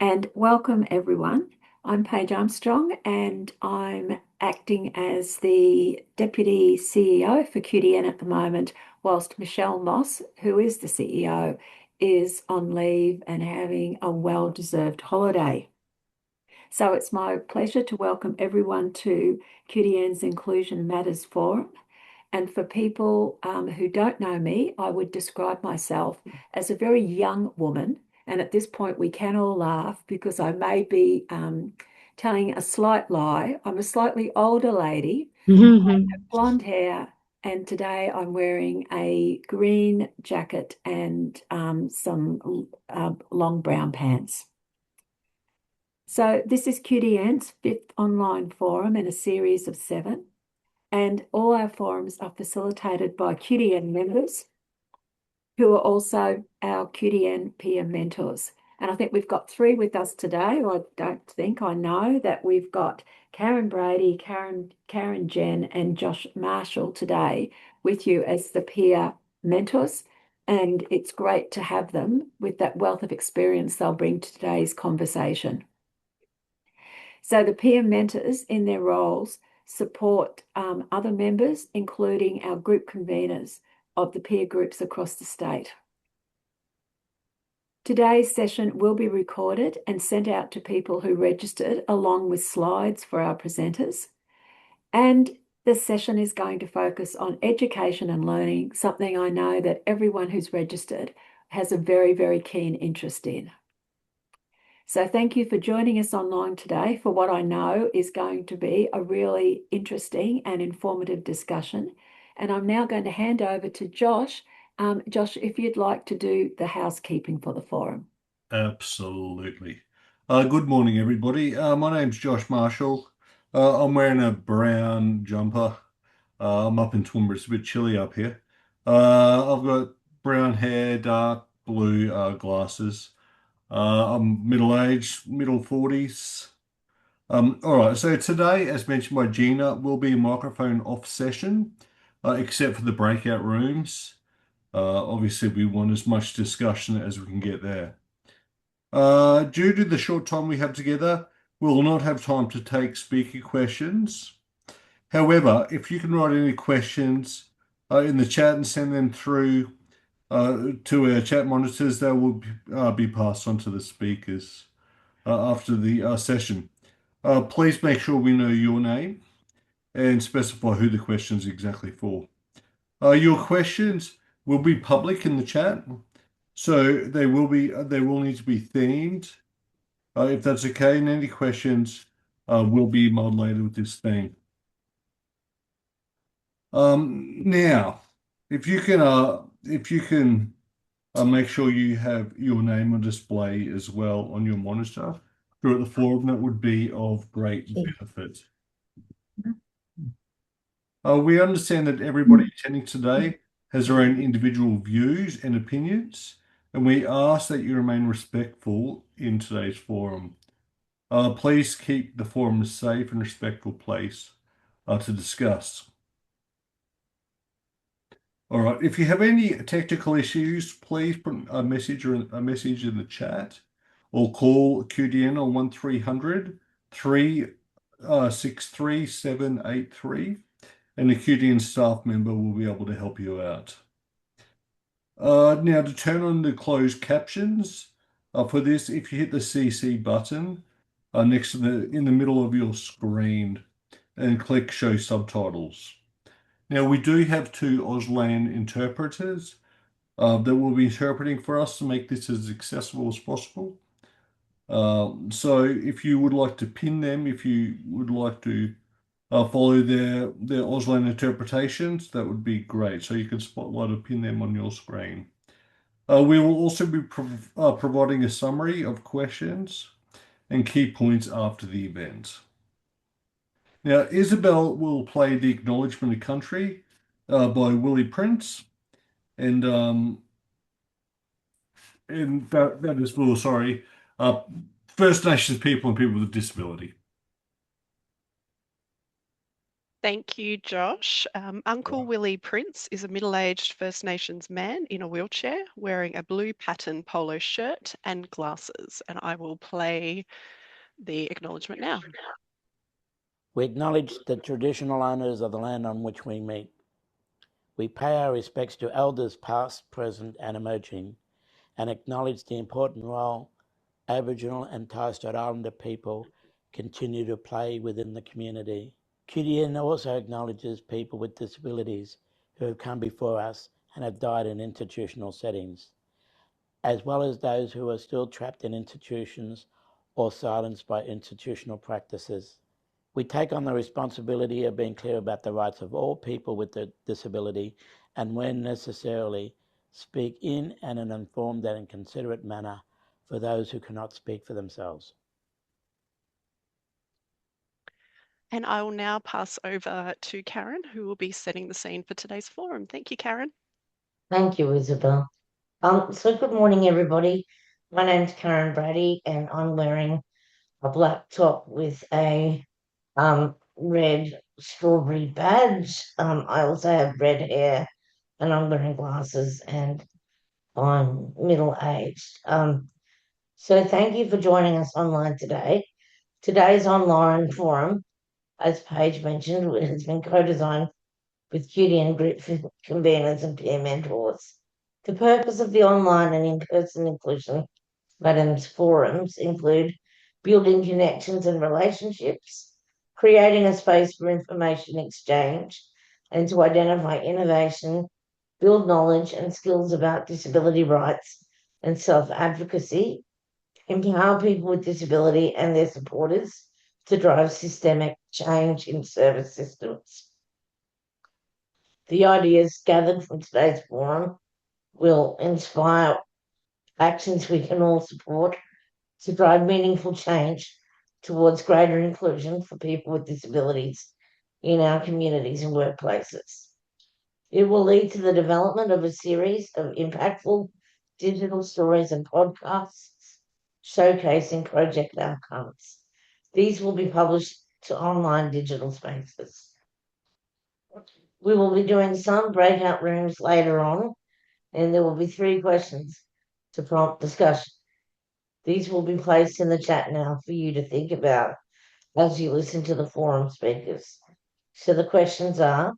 And welcome everyone. I'm Paige Armstrong and I'm acting as the Deputy CEO for QDN at the moment, whilst Michelle Moss, who is the CEO, is on leave and having a well-deserved holiday. So it's my pleasure to welcome everyone to QDN's Inclusion Matters Forum. And for people who don't know me, I would describe myself as a very young woman. And at this point, we can all laugh because I may be telling a slight lie. I'm a slightly older lady, Mhm. blonde hair, and today I'm wearing a green jacket and some long brown pants. So this is QDN's fifth online forum in a series of seven. And all our forums are facilitated by QDN members who are also our QDN peer mentors. And I think we've got three with us today. I don't think I know that we've got Karen Brady, Karen Jen, and Josh Marshall today with you as the peer mentors. And it's great to have them with that wealth of experience they'll bring to today's conversation. So the peer mentors in their roles support other members, including our group conveners of the peer groups across the state. Today's session will be recorded and sent out to people who registered along with slides for our presenters. And the session is going to focus on education and learning, something I know that everyone who's registered has a very, very keen interest in. So thank you for joining us online today for what I know is going to be a really interesting and informative discussion. And I'm now going to hand over to Josh. Josh, if you'd like to do the housekeeping for the forum. Absolutely. Good morning, everybody. My name's Josh Marshall. I'm wearing a brown jumper. I'm up in Toowoomba. It's a bit chilly up here. I've got brown hair, dark blue glasses. I'm middle-aged, middle 40s. All right, so today, as mentioned by Gina, will be a microphone off session, except for the breakout rooms. Obviously, we want as much discussion as we can get there. Due to the short time we have together, we will not have time to take speaker questions. However, if you can write any questions in the chat and send them through to our chat monitors, they will be passed on to the speakers after the session. Please make sure we know your name and specify who the question is exactly for. Your questions will be public in the chat, so they will need to be themed. If that's okay, and any questions will be moderated with this thing. Now, if you can make sure you have your name on display as well on your monitor throughout the forum, that would be of great benefit. We understand that everybody attending today has their own individual views and opinions, and we ask that you remain respectful in today's forum. Please keep the forum a safe and respectful place to discuss. All right. If you have any technical issues, please put a message in the chat, or call QDN on 1300 363 783, and the QDN staff member will be able to help you out. Now, to turn on the closed captions for this, if you hit the CC button next to in the middle of your screen and click Show Subtitles. Now, we do have two Auslan interpreters that will be interpreting for us to make this as accessible as possible. So if you would like to pin them, if you would like to follow their Auslan interpretations, that would be great. So you can spotlight or pin them on your screen. We will also be providing a summary of questions and key points after the event. Now, Isabel will play the Acknowledgement of Country by Willie Prince, and that is for, sorry, uh, First Nations people and people with disability. Thank you, Josh. Uncle Willie Prince is a middle-aged First Nations man in a wheelchair wearing a blue pattern polo shirt and glasses. And I will play the acknowledgement now. We acknowledge the traditional owners of the land on which we meet. We pay our respects to elders past, present and emerging, and acknowledge the important role Aboriginal and Torres Strait Islander people continue to play within the community. QDN also acknowledges people with disabilities who have come before us and have died in institutional settings, as well as those who are still trapped in institutions or silenced by institutional practices. We take on the responsibility of being clear about the rights of all people with a disability, and when necessarily, speak in an informed and considerate manner for those who cannot speak for themselves. And I will now pass over to Karen, who will be setting the scene for today's forum. Thank you, Karen. Thank you, Isabel. So good morning, everybody. My name's Karen Brady, and I'm wearing a black top with a red strawberry badge. I also have red hair, and I'm wearing glasses, and I'm middle-aged. So thank you for joining us online today. Today's online forum, as Paige mentioned, has been co-designed with QDN group conveners and peer mentors. The purpose of the online and in-person inclusion Madam's forums include building connections and relationships, creating a space for information exchange, and to identify innovation, build knowledge and skills about disability rights and self-advocacy, empower people with disability and their supporters to drive systemic change in service systems. The ideas gathered from today's forum will inspire actions we can all support to drive meaningful change towards greater inclusion for people with disabilities in our communities and workplaces. It will lead to the development of a series of impactful digital stories and podcasts showcasing project outcomes. These will be published to online digital spaces. We will be doing some breakout rooms later on, and there will be 3 questions to prompt discussion. These will be placed in the chat now for you to think about as you listen to the forum speakers. So the questions are,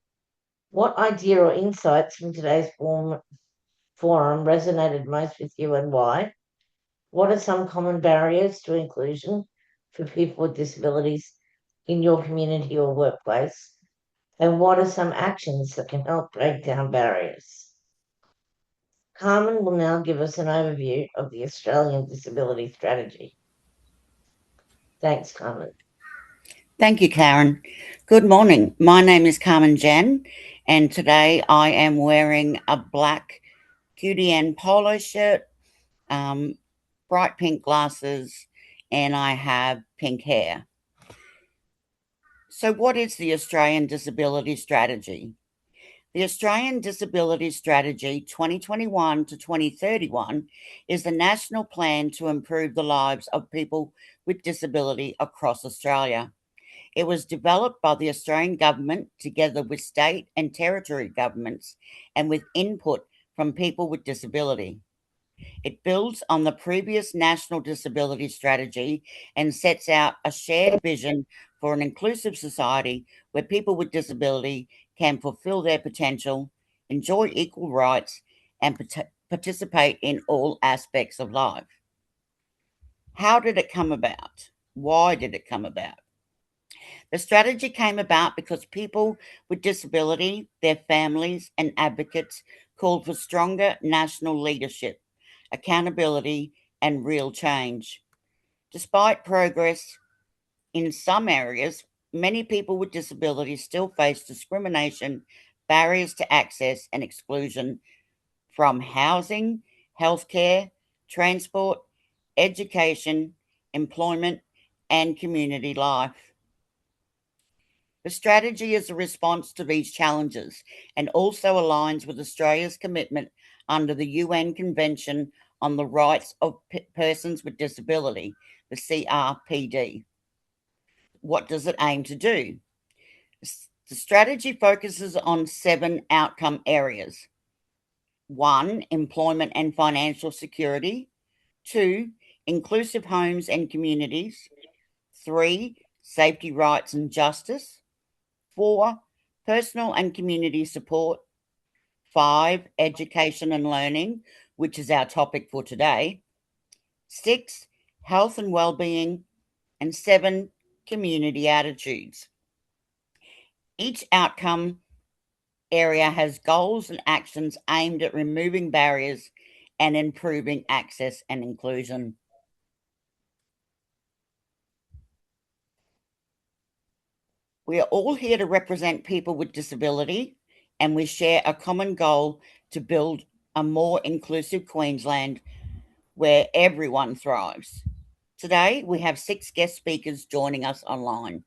what idea or insights from today's forum resonated most with you and why? What are some common barriers to inclusion for people with disabilities in your community or workplace? And what are some actions that can help break down barriers? Carmen will now give us an overview of the Australian Disability Strategy. Thanks, Carmen. Thank you, Karen. Good morning. My name is Carmen Jan, and today I am wearing a black QDN polo shirt, bright pink glasses, and I have pink hair. So what is the Australian Disability Strategy? The Australian Disability Strategy 2021 to 2031 is the national plan to improve the lives of people with disability across Australia. It was developed by the Australian government together with state and territory governments and with input from people with disability. It builds on the previous National Disability Strategy and sets out a shared vision for an inclusive society where people with disability can fulfill their potential, enjoy equal rights, and participate in all aspects of life. How did it come about? Why did it come about? The strategy came about because people with disability, their families, and advocates called for stronger national leadership, accountability, and real change. Despite progress in some areas, many people with disabilities still face discrimination, barriers to access, and exclusion from housing, healthcare, transport, education, employment, and community life. The strategy is a response to these challenges and also aligns with Australia's commitment under the UN Convention on the Rights of Persons with Disability, the CRPD. What does it aim to do? The strategy focuses on 7 outcome areas. 1, employment and financial security. 2, inclusive homes and communities. 3, safety, rights and justice. 4, personal and community support. 5, education and learning, which is our topic for today. 6, health and well-being. And 7, community attitudes. Each outcome area has goals and actions aimed at removing barriers and improving access and inclusion. We are all here to represent people with disability, and we share a common goal to build a more inclusive Queensland where everyone thrives. Today, we have 6 guest speakers joining us online.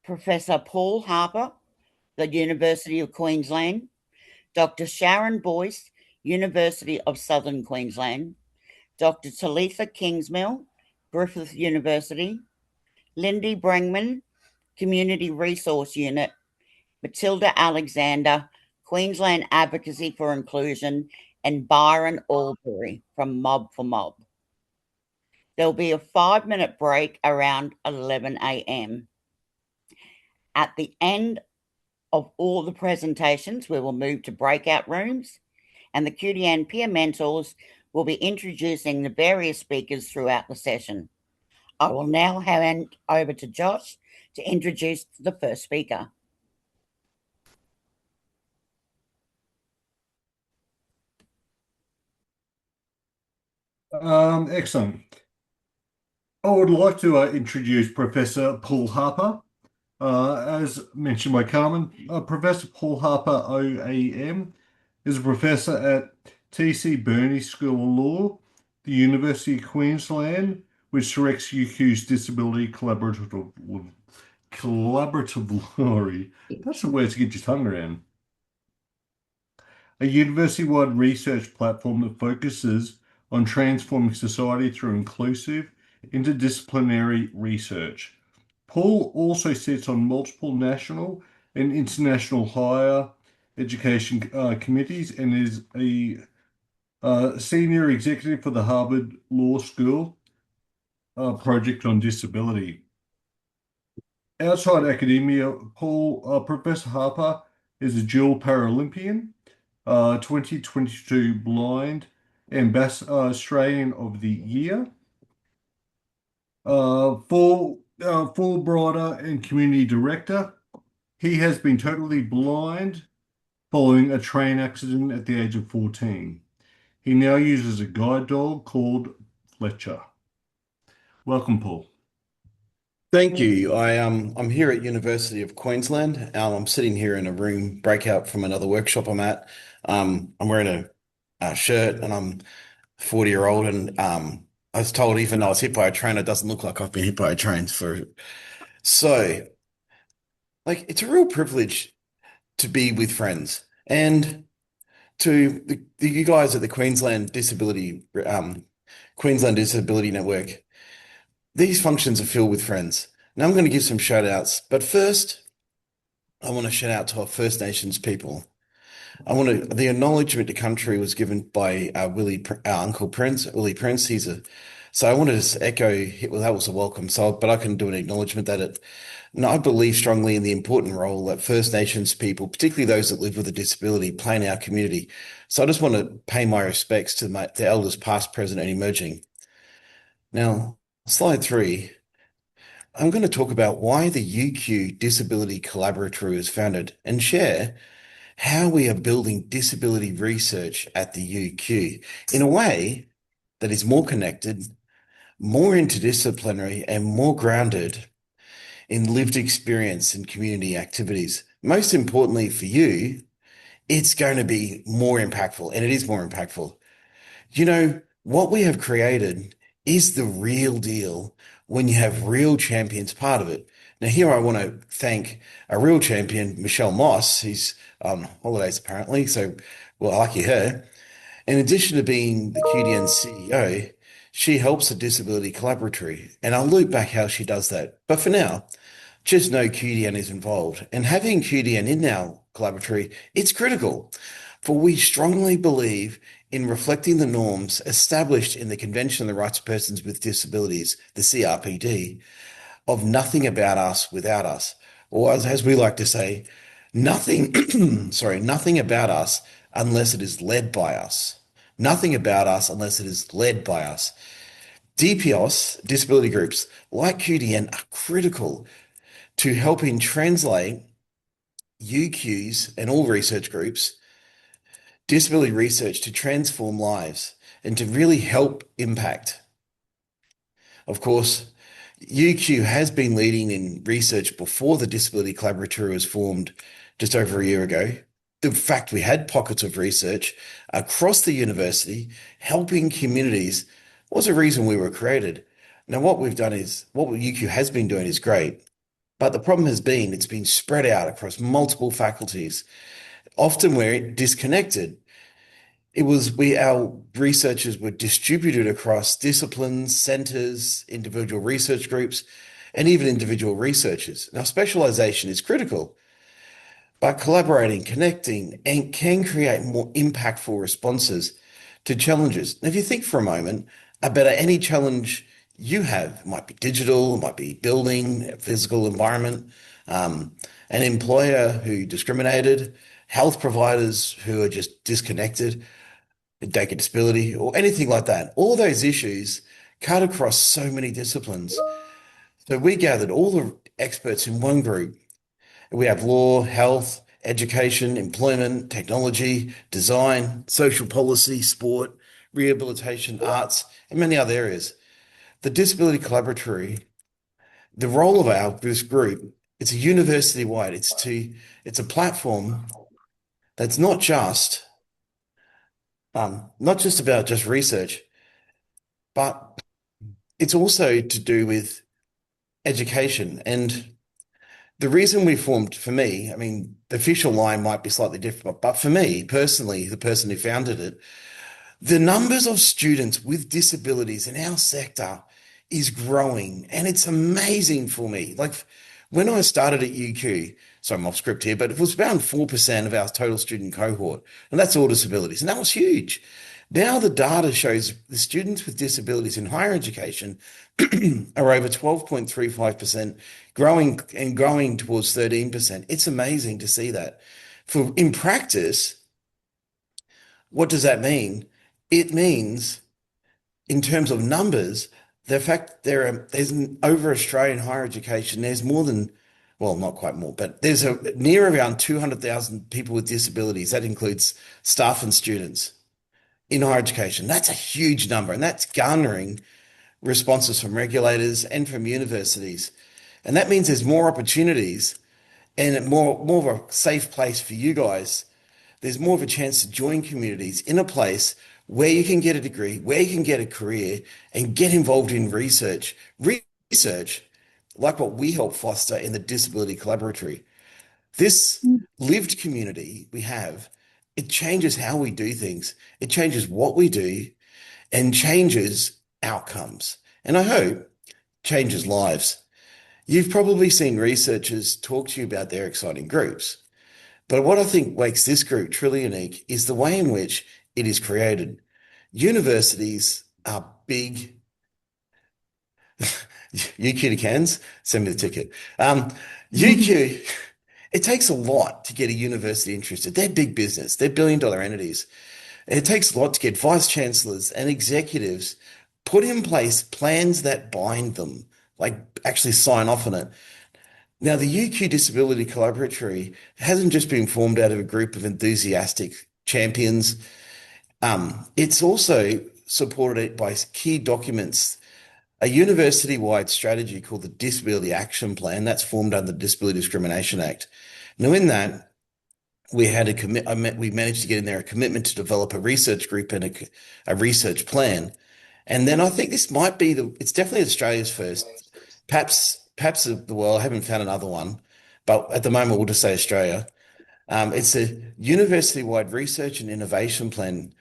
Professor Paul Harper, the University of Queensland. Dr. Sharon Boyce, University of Southern Queensland. Dr. Talitha Kingsmill, Griffith University. Lindy Brangman, Community Resource Unit. Matilda Alexander, Queensland Advocacy for Inclusion, and Byron Albury from Mob for Mob. There'll be a 5-minute break around 11 a.m. At the end of all the presentations, we will move to breakout rooms, and the QDN peer mentors will be introducing the various speakers throughout the session. I will now hand over to Josh to introduce the first speaker. Excellent. I would like to introduce Professor Paul Harper. As mentioned by Carmen, Professor Paul Harper OAM is a professor at TC Burney School of Law, the University of Queensland, which directs UQ's Disability Collaboratively. That's the word to get your tongue around. A university-wide research platform that focuses on transforming society through inclusive, interdisciplinary research. Paul also sits on multiple national and international higher education committees and is a senior executive for the Harvard Law School project on disability. Outside academia, Professor Harper is a dual Paralympian, 2022 Blind Australian of the Year, Fulbrighter and Community Director. He has been totally blind following a train accident at the age of 14. He now uses a guide dog called Fletcher. Welcome, Paul. Thank you. I'm here at University of Queensland. I'm sitting here in a room breakout from another workshop I'm at. I'm wearing a shirt and I'm 40-year-old and I was told even though I was hit by a train, it doesn't look like I've been hit by a train it's a real privilege to be with friends and to you guys at the Queensland Disability Network. These functions are filled with friends. Now I'm going to give some shout outs, but first I want to shout out to our First Nations people. The acknowledgement to country was given by our Uncle Prince, Willie Prince. So I wanted to echo, well, that was a welcome. But I can do an acknowledgement I believe strongly in the important role that First Nations people, particularly those that live with a disability, play in our community. So I just want to pay my respects to the elders past, present, and emerging. Now, slide 3. I'm going to talk about why the UQ Disability Collaboratory was founded and share how we are building disability research at the UQ in a way that is more connected, more interdisciplinary, and more grounded in lived experience and community activities. Most importantly for you, it's going to be more impactful, and it is more impactful. You know, what we have created is the real deal when you have real champions part of it. Now, here I want to thank a real champion, Michelle Moss. He's on holidays apparently, so lucky her. In addition to being the QDN CEO, she helps the Disability Collaboratory, and I'll loop back how she does that. But for now, just know QDN is involved. And having QDN in our collaboratory, it's critical, for we strongly believe in reflecting the norms established in the Convention on the Rights of Persons with Disabilities, the CRPD, of nothing about us without us. Or as we like to say, nothing, sorry, nothing about us unless it is led by us. Nothing about us unless it is led by us. DPOS, disability groups like QDN, are critical to helping translate UQs and all research groups, disability research, to transform lives and to really help impact. Of course, UQ has been leading in research before the Disability Collaboratory was formed just over a year ago. The fact we had pockets of research across the university helping communities was a reason we were created. Now, what UQ has been doing is great, but the problem has been it's been spread out across multiple faculties. Often we're disconnected. Our researchers were distributed across disciplines, centers, individual research groups, and even individual researchers. Now, specialization is critical, but collaborating, connecting, and can create more impactful responses to challenges. Now, if you think for a moment about any challenge you have, it might be digital, it might be building, physical environment, an employer who discriminated, health providers who are just disconnected, take a disability, or anything like that. All those issues cut across so many disciplines. So we gathered all the experts in one group. We have law, health, education, employment, technology, design, social policy, sport, rehabilitation, arts, and many other areas. The Disability Collaboratory, the role of this group, it's a university-wide. It's a platform that's not just about just research, but it's also to do with education. And the reason we formed, for me, I mean, the official line might be slightly different, but for me personally, the person who founded it, the numbers of students with disabilities in our sector is growing, and it's amazing for me. Like when I started at UQ, so I'm off script here, but it was around 4% of our total student cohort, and that's all disabilities, and that was huge. Now the data shows the students with disabilities in higher education are over 12.35%, growing towards 13%. It's amazing to see that. In practice, what does that mean? It means, in terms of numbers, the fact there's over Australian higher education, there's more than, well, not quite more, but there's near around 200,000 people with disabilities. That includes staff and students in higher education. That's a huge number, and that's garnering responses from regulators and from universities. And that means there's more opportunities and more of a safe place for you guys. There's more of a chance to join communities in a place where you can get a degree, where you can get a career and get involved in research. Research like what we help foster in the Disability Collaboratory. This lived community we have, it changes how we do things. It changes what we do and changes outcomes. And I hope changes lives. You've probably seen researchers talk to you about their exciting groups. But what I think makes this group truly unique is the way in which it is created. Universities are big. UQ to Cairns, send me the ticket. UQ, it takes a lot to get a university interested. They're big business. They're billion-dollar entities. And it takes a lot to get vice chancellors and executives put in place plans that bind them, like actually sign off on it. Now, the UQ Disability Collaboratory hasn't just been formed out of a group of enthusiastic champions. It's also supported by key documents, a university-wide strategy called the Disability Action Plan that's formed under the Disability Discrimination Act. Now, in that, we managed to get in there a commitment to develop a research group and a research plan. And then I think this might be it's definitely Australia's first, perhaps the world. I haven't found another one, but at the moment we'll just say Australia. It's a university-wide research and innovation plan.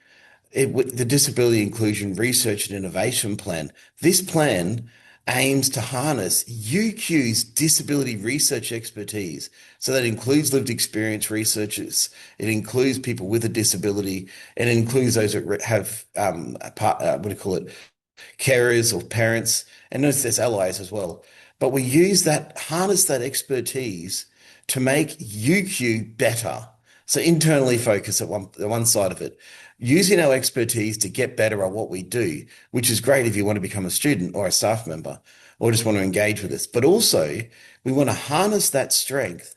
The Disability Inclusion Research and Innovation Plan. This plan aims to harness UQ's disability research expertise. So that includes lived experience researchers, it includes people with a disability, and it includes those that have, what do you call it, carers or parents, and notice there's allies as well. But we use that, harness that expertise to make UQ better. So internally focus at one side of it, using our expertise to get better at what we do, which is great if you want to become a student or a staff member or just want to engage with us. But also, we want to harness that strength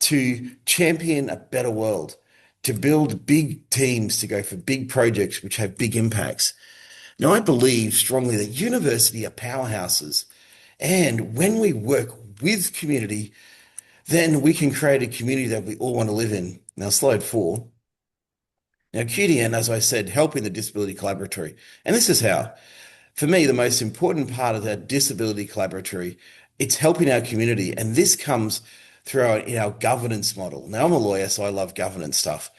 to champion a better world, to build big teams, to go for big projects which have big impacts. Now, I believe strongly that university are powerhouses, and when we work with community, then we can create a community that we all want to live in. Now, slide 4. Now, QDN, as I said, helping the Disability Collaboratory. And this is how. For me, the most important part of that Disability Collaboratory, it's helping our community. And this comes through our governance model. Now, I'm a lawyer, so I love governance stuff.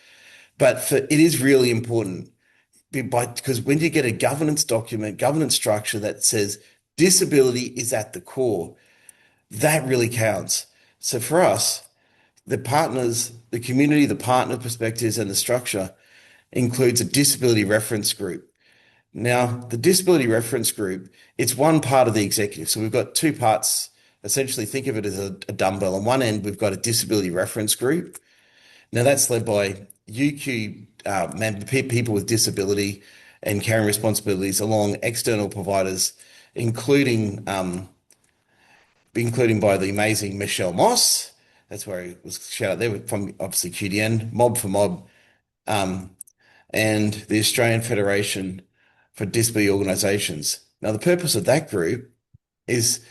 But it is really important because when you get a governance document, governance structure that says disability is at the core, that really counts. So for us, the partners, the community, the partner perspectives, and the structure includes a disability reference group. Now, the disability reference group, it's one part of the executive. So we've got two parts. Essentially, think of it as a dumbbell. On one end, we've got a disability reference group. Now, that's led by UQ people with disability and carrying responsibilities along external providers, including by the amazing Michelle Moss. That's where he was shout out there from obviously QDN, Mob for Mob, and the Australian Federation for Disability Organisations. Now, the purpose of that group is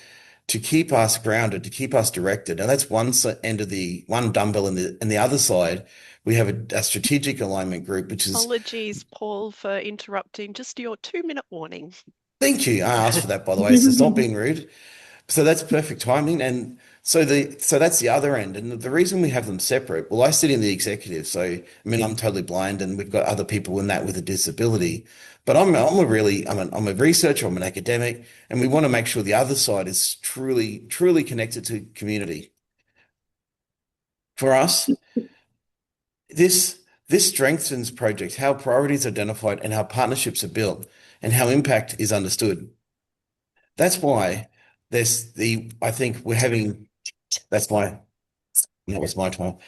to keep us grounded, to keep us directed. Now, that's one end of the one dumbbell, and the other side, we have a strategic alignment group, which is. Apologies, Paul, for interrupting. Just your 2-minute warning. Thank you. I asked for that, by the way. So it's not being rude. So that's perfect timing. And so that's the other end. And the reason we have them separate, well, I sit in the executive. So, I mean, I'm totally blind and we've got other people in that with a disability. But I'm a researcher, I'm an academic, and we want to make sure the other side is truly connected to community. For us, this strengthens projects, how priorities are identified and how partnerships are built and how impact is understood. That's why I think we're having, that was my time.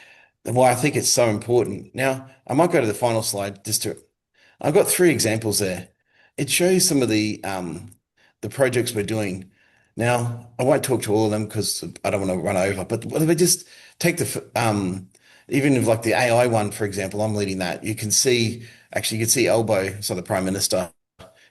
And why I think it's so important. Now, I might go to the final slide I've got 3 examples there. It shows some of the projects we're doing. Now, I won't talk to all of them because I don't want to run over, but if I just take even if like the AI one, for example, I'm leading that. You can see Elbow, so the Prime Minister,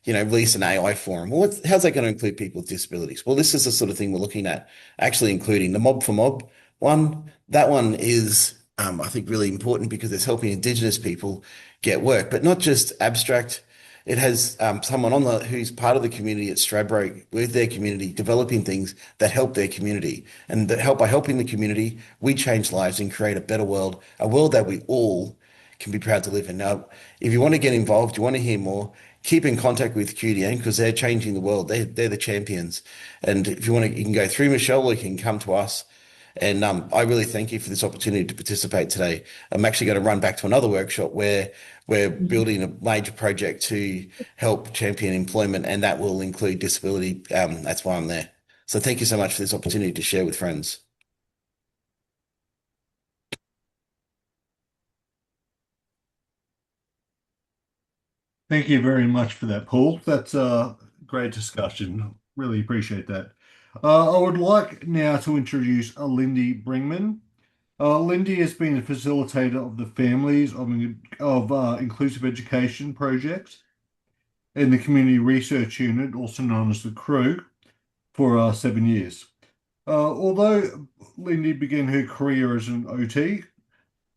release an AI forum. Well, how's that going to include people with disabilities? Well, this is the sort of thing we're looking at, actually including the Mob for Mob one. That one is, I think, really important because it's helping Indigenous people get work, but not just abstract. It has someone who's part of the community at Stradbroke with their community, developing things that help their community. And by helping the community, we change lives and create a better world, a world that we all can be proud to live in. Now, if you want to get involved, you want to hear more, keep in contact with QDN because they're changing the world. They're the champions. And if you want to, you can go through Michelle or you can come to us. And I really thank you for this opportunity to participate today. I'm actually going to run back to another workshop where we're building a major project to help champion employment, and that will include disability. That's why I'm there. So thank you so much for this opportunity to share with friends. Thank you very much for that, Paul. That's a great discussion. Really appreciate that. I would like now to introduce Lindy Bringman. Lindy has been a facilitator of the Families of Inclusive Education project in the Community Research Unit, also known as the CREW, for 7 years. Although Lindy began her career as an OT,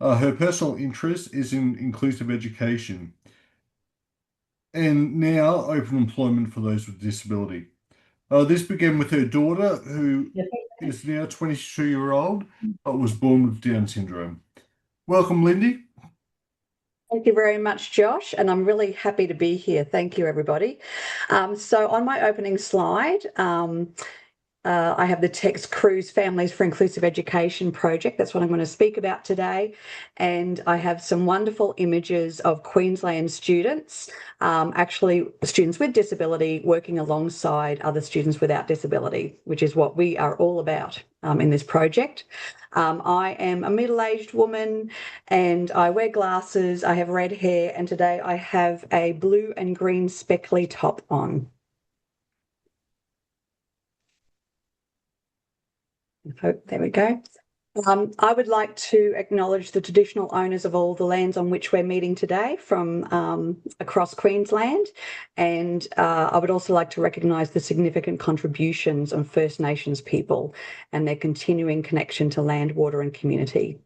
her personal interest is in inclusive education and now open employment for those with disability. This began with her daughter, who is now 22-year-old, but was born with Down syndrome. Welcome, Lindy. Thank you very much, Josh, and I'm really happy to be here. Thank you, everybody. So on my opening slide, I have the text Cruise Families for Inclusive Education project. That's what I'm going to speak about today. And I have some wonderful images of Queensland students, actually students with disability working alongside other students without disability, which is what we are all about in this project. I am a middle-aged woman and I wear glasses, I have red hair, and today I have a blue and green speckly top on. There we go. I would like to acknowledge the traditional owners of all the lands on which we're meeting today from across Queensland, and I would also like to recognise the significant contributions of First Nations people and their continuing connection to land, water and community.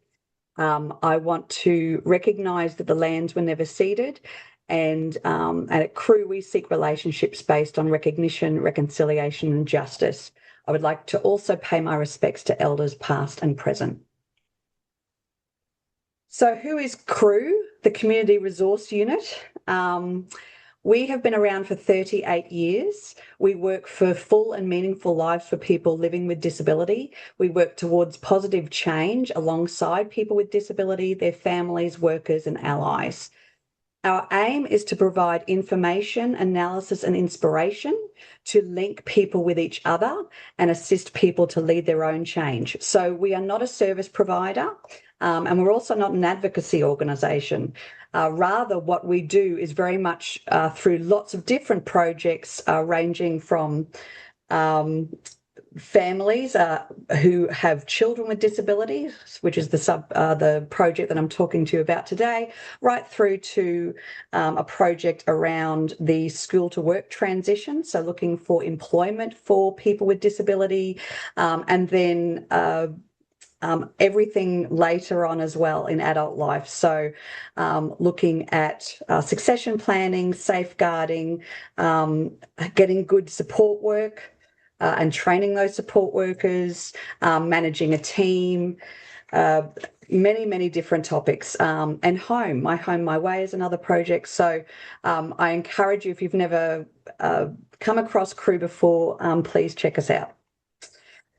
I want to recognise that the lands were never ceded, and at CREW we seek relationships based on recognition, reconciliation and justice. I would like to also pay my respects to elders past and present. So who is CREW, the Community Resource Unit? We have been around for 38 years. We work for full and meaningful lives for people living with disability. We work towards positive change alongside people with disability, their families, workers and allies. Our aim is to provide information, analysis and inspiration to link people with each other and assist people to lead their own change. So we are not a service provider and we're also not an advocacy organisation. Rather, what we do is very much through lots of different projects ranging from families who have children with disabilities, which is the project that I'm talking to you about today, right through to a project around the school to work transition, so looking for employment for people with disability, and then everything later on as well in adult life. So looking at succession planning, safeguarding, getting good support work, and training those support workers, managing a team, many, many different topics. And home, My Home, My Way is another project. So I encourage you, if you've never come across CREW before, please check us out.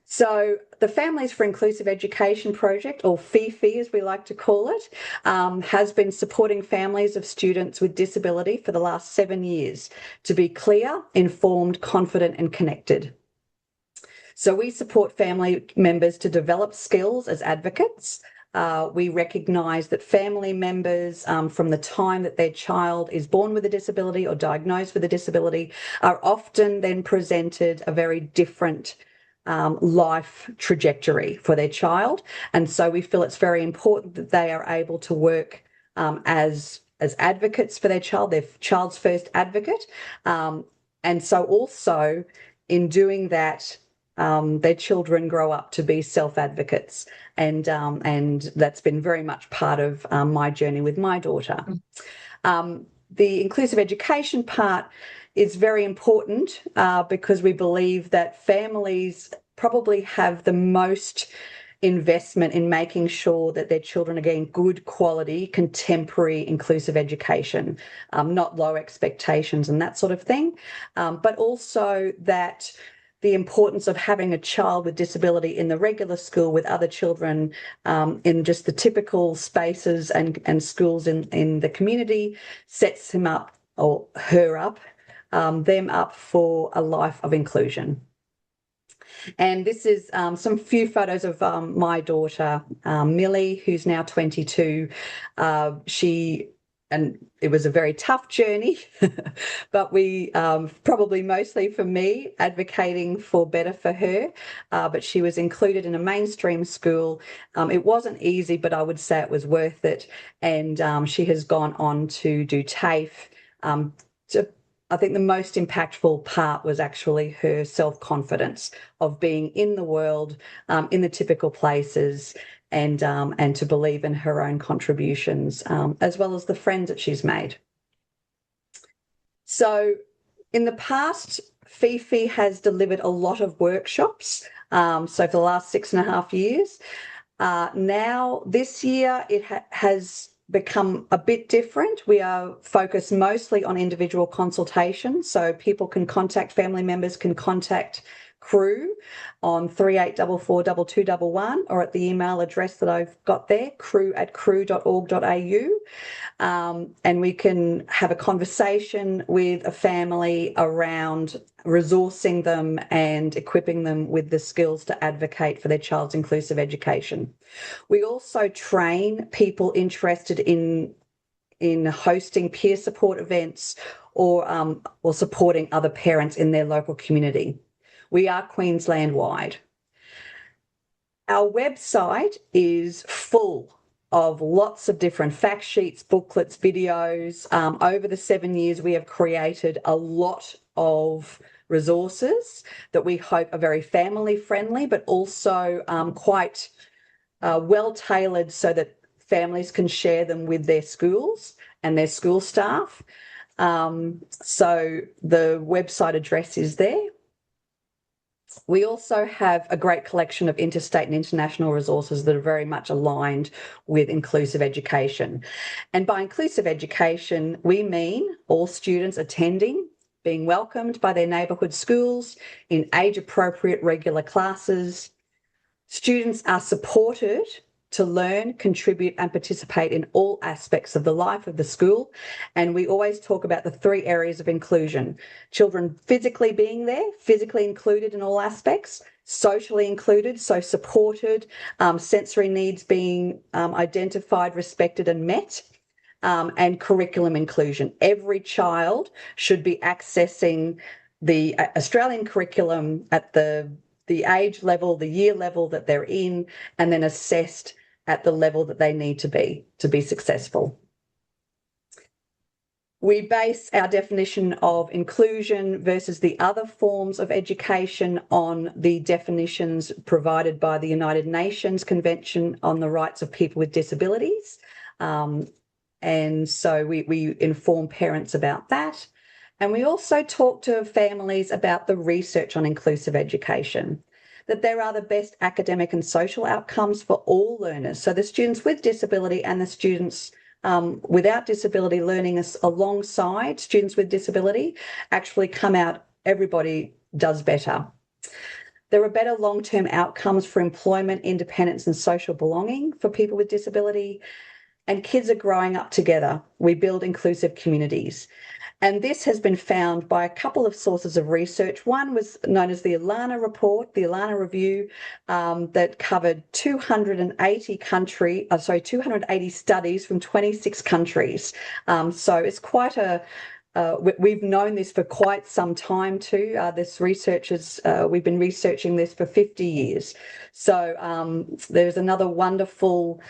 So the Families for Inclusive Education project, or FIFI as we like to call it, has been supporting families of students with disability for the last 7 years to be clear, informed, confident and connected. So we support family members to develop skills as advocates. We recognise that family members, from the time that their child is born with a disability or diagnosed with a disability, are often then presented a very different life trajectory for their child. And so we feel it's very important that they are able to work as advocates for their child's first advocate. And so also in doing that, their children grow up to be self-advocates, and that's been very much part of my journey with my daughter. The inclusive education part is very important because we believe that families probably have the most investment in making sure that their children are getting good quality, contemporary, inclusive education, not low expectations and that sort of thing, but also that the importance of having a child with disability in the regular school with other children in just the typical spaces and schools in the community sets him up, or her up, them up for a life of inclusion. And this is some few photos of my daughter, Millie, who's now 22. And it was a very tough journey, but we probably mostly for me advocating for better for her, but she was included in a mainstream school. It wasn't easy, but I would say it was worth it. And she has gone on to do TAFE. I think the most impactful part was actually her self-confidence of being in the world, in the typical places, and to believe in her own contributions, as well as the friends that she's made. So in the past, FIFI has delivered a lot of workshops. So for the last 6.5 years. Now this year, it has become a bit different. We are focused mostly on individual consultation, so people can contact, family members can contact Crew on 38442211 or at the email address that I've got there, crew@crew.org.au. And we can have a conversation with a family around resourcing them and equipping them with the skills to advocate for their child's inclusive education. We also train people interested in hosting peer support events or supporting other parents in their local community. We are Queensland-wide. Our website is full of lots of different fact sheets, booklets, videos. Over the 7 years, we have created a lot of resources that we hope are very family-friendly, but also quite well-tailored so that families can share them with their schools and their school staff. So the website address is there. We also have a great collection of interstate and international resources that are very much aligned with inclusive education. And by inclusive education, we mean all students attending, being welcomed by their neighbourhood schools in age-appropriate regular classes. Students are supported to learn, contribute and participate in all aspects of the life of the school. And we always talk about the 3 areas of inclusion: children physically being there, physically included in all aspects, socially included, so supported, sensory needs being identified, respected and met, and curriculum inclusion. Every child should be accessing the Australian curriculum at the age level, the year level that they're in, and then assessed at the level that they need to be successful. We base our definition of inclusion versus the other forms of education on the definitions provided by the United Nations Convention on the Rights of People with Disabilities. And so we inform parents about that. And we also talk to families about the research on inclusive education, that there are the best academic and social outcomes for all learners. So the students with disability and the students without disability learning alongside students with disability actually come out, everybody does better. There are better long-term outcomes for employment, independence and social belonging for people with disability. And kids are growing up together. We build inclusive communities. And this has been found by a couple of sources of research. One was known as the Alana Report, the Alana Review, that covered 280 studies from 26 countries. So it's quite we've known this for quite some time too. We've been researching this for 50 years. So there's another wonderful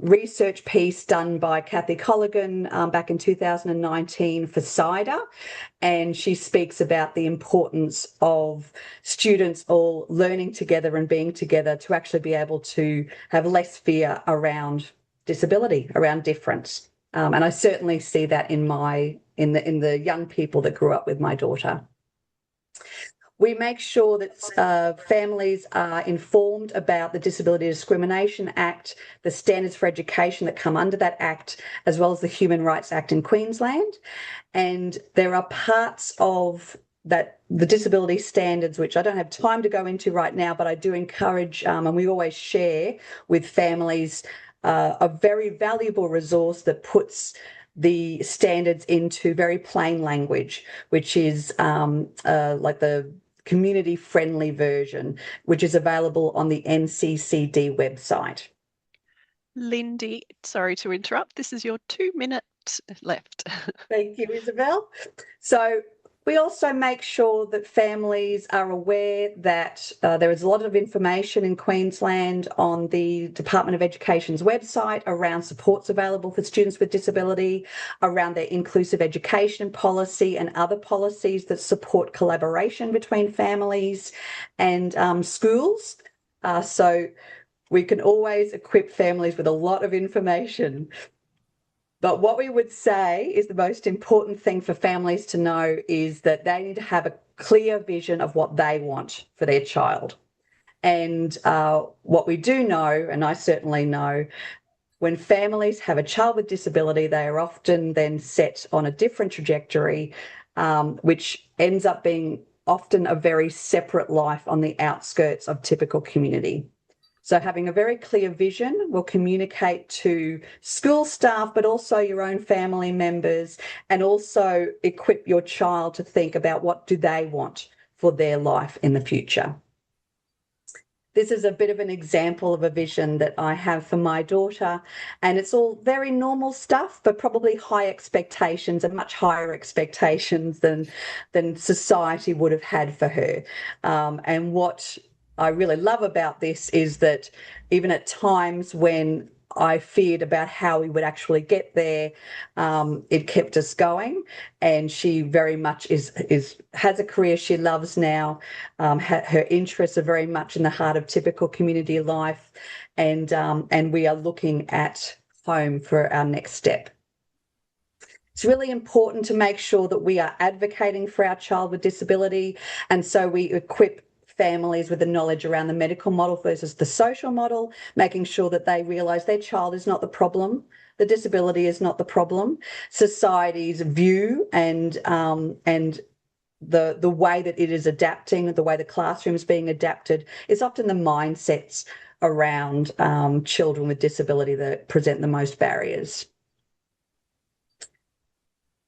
research piece done by Kathy Colligan back in 2019 for CIDA, and she speaks about the importance of students all learning together and being together to actually be able to have less fear around disability, around difference. And I certainly see that in the young people that grew up with my daughter. We make sure that families are informed about the Disability Discrimination Act, the standards for education that come under that Act, as well as the Human Rights Act in Queensland. And there are parts of that, the disability standards, which I don't have time to go into right now, but I do encourage, and we always share with families, a very valuable resource that puts the standards into very plain language, which is like the community-friendly version, which is available on the NCCD website. Lindy, sorry to interrupt. This is your 2 minutes left. Thank you, Isabel. So we also make sure that families are aware that there is a lot of information in Queensland on the Department of Education's website around supports available for students with disability, around their inclusive education policy and other policies that support collaboration between families and schools. So we can always equip families with a lot of information. But what we would say is the most important thing for families to know is that they need to have a clear vision of what they want for their child. And what we do know, and I certainly know, When families have a child with disability, they are often then set on a different trajectory, which ends up being often a very separate life on the outskirts of typical community. So having a very clear vision will communicate to school staff, but also your own family members, and also equip your child to think about what do they want for their life in the future. This is a bit of an example of a vision that I have for my daughter, and it's all very normal stuff, but probably high expectations and much higher expectations than society would have had for her. And what I really love about this is that even at times when I feared about how we would actually get there, it kept us going, and she very much has a career she loves now. Her interests are very much in the heart of typical community life, and we are looking at home for our next step. It's really important to make sure that we are advocating for our child with disability, and so we equip families with the knowledge around the medical model versus the social model, making sure that they realise their child is not the problem, the disability is not the problem. Society's view and the way that it is adapting, the way the classroom is being adapted, is often the mindsets around children with disability that present the most barriers.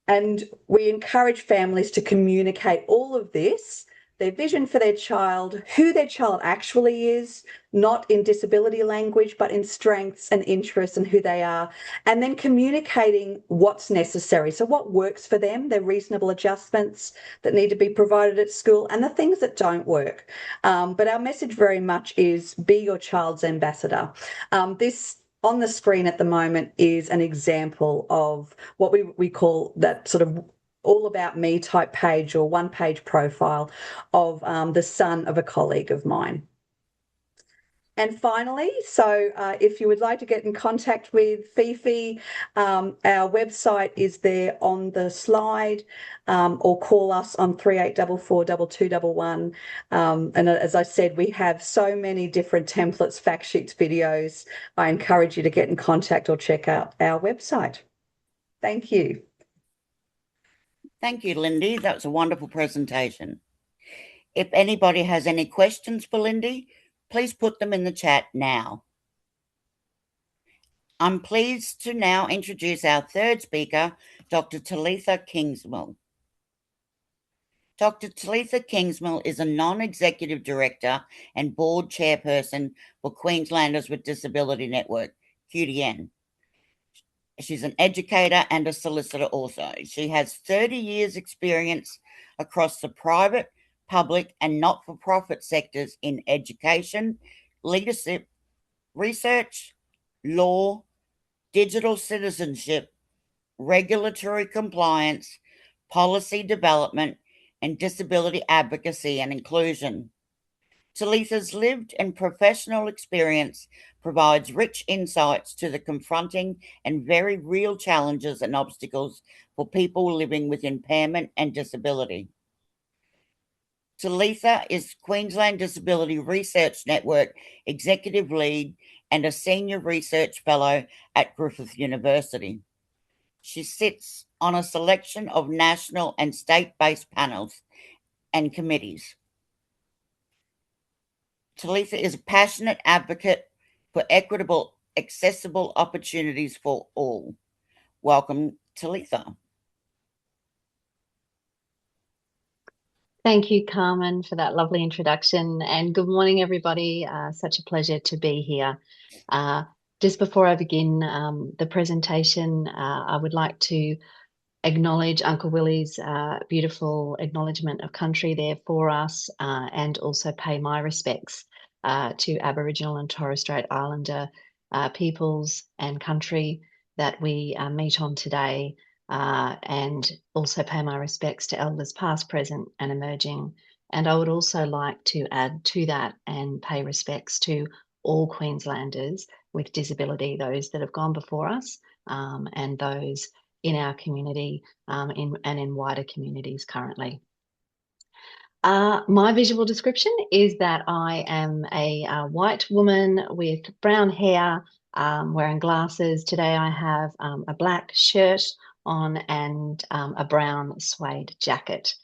And we encourage families to communicate all of this, their vision for their child, who their child actually is, not in disability language, but in strengths and interests and who they are, and then communicating what's necessary. So what works for them, their reasonable adjustments that need to be provided at school, and the things that don't work. But our message very much is be your child's ambassador. This on the screen at the moment is an example of what we call that sort of all about me type page or one-page profile of the son of a colleague of mine. And finally, so if you would like to get in contact with Fifi, our website is there on the slide, or call us on 3844 2211. And as I said, we have so many different templates, fact sheets, videos. I encourage you to get in contact or check out our website. Thank you. Thank you, Lindy. That was a wonderful presentation. If anybody has any questions for Lindy, please put them in the chat now. I'm pleased to now introduce our third speaker, Dr. Talitha Kingsmill. Dr. Talitha Kingsmill is a non-executive director and board chairperson for Queenslanders with Disability Network, QDN. She's an educator and a solicitor also. She has 30 years experience across the private, public and not-for-profit sectors in education, leadership, research, law, digital citizenship, regulatory compliance, policy development, and disability advocacy and inclusion. Talitha's lived and professional experience provides rich insights to the confronting and very real challenges and obstacles for people living with impairment and disability. Talitha is Queensland Disability Research Network Executive Lead and a Senior Research Fellow at Griffith University. She sits on a selection of national and state-based panels and committees. Talitha is a passionate advocate for equitable, accessible opportunities for all. Welcome, Talitha. Thank you, Carmen, for that lovely introduction. And good morning, everybody. Such a pleasure to be here. Just before I begin the presentation, I would like to acknowledge Uncle Willie's beautiful acknowledgement of country there for us, and also pay my respects to Aboriginal and Torres Strait Islander peoples and country that we meet on today, and also pay my respects to elders past, present and emerging. And I would also like to add to that and pay respects to all Queenslanders with disability, those that have gone before us, and those in our community and in wider communities currently. My visual description is that I am a white woman with brown hair, wearing glasses. Today I have a black shirt on and a brown suede jacket.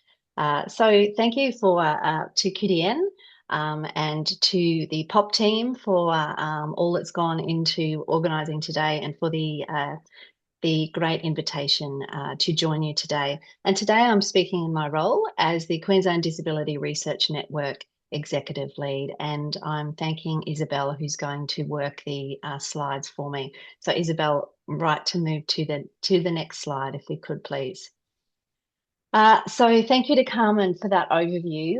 So thank you to QDN and to the POP team for all that's gone into organising today, and for the great invitation to join you today. And today I'm speaking in my role as the Queensland Disability Research Network Executive Lead, and I'm thanking Isabel, who's going to work the slides for me. So Isabel, right to move to the next slide, if we could, please. So thank you to Carmen for that overview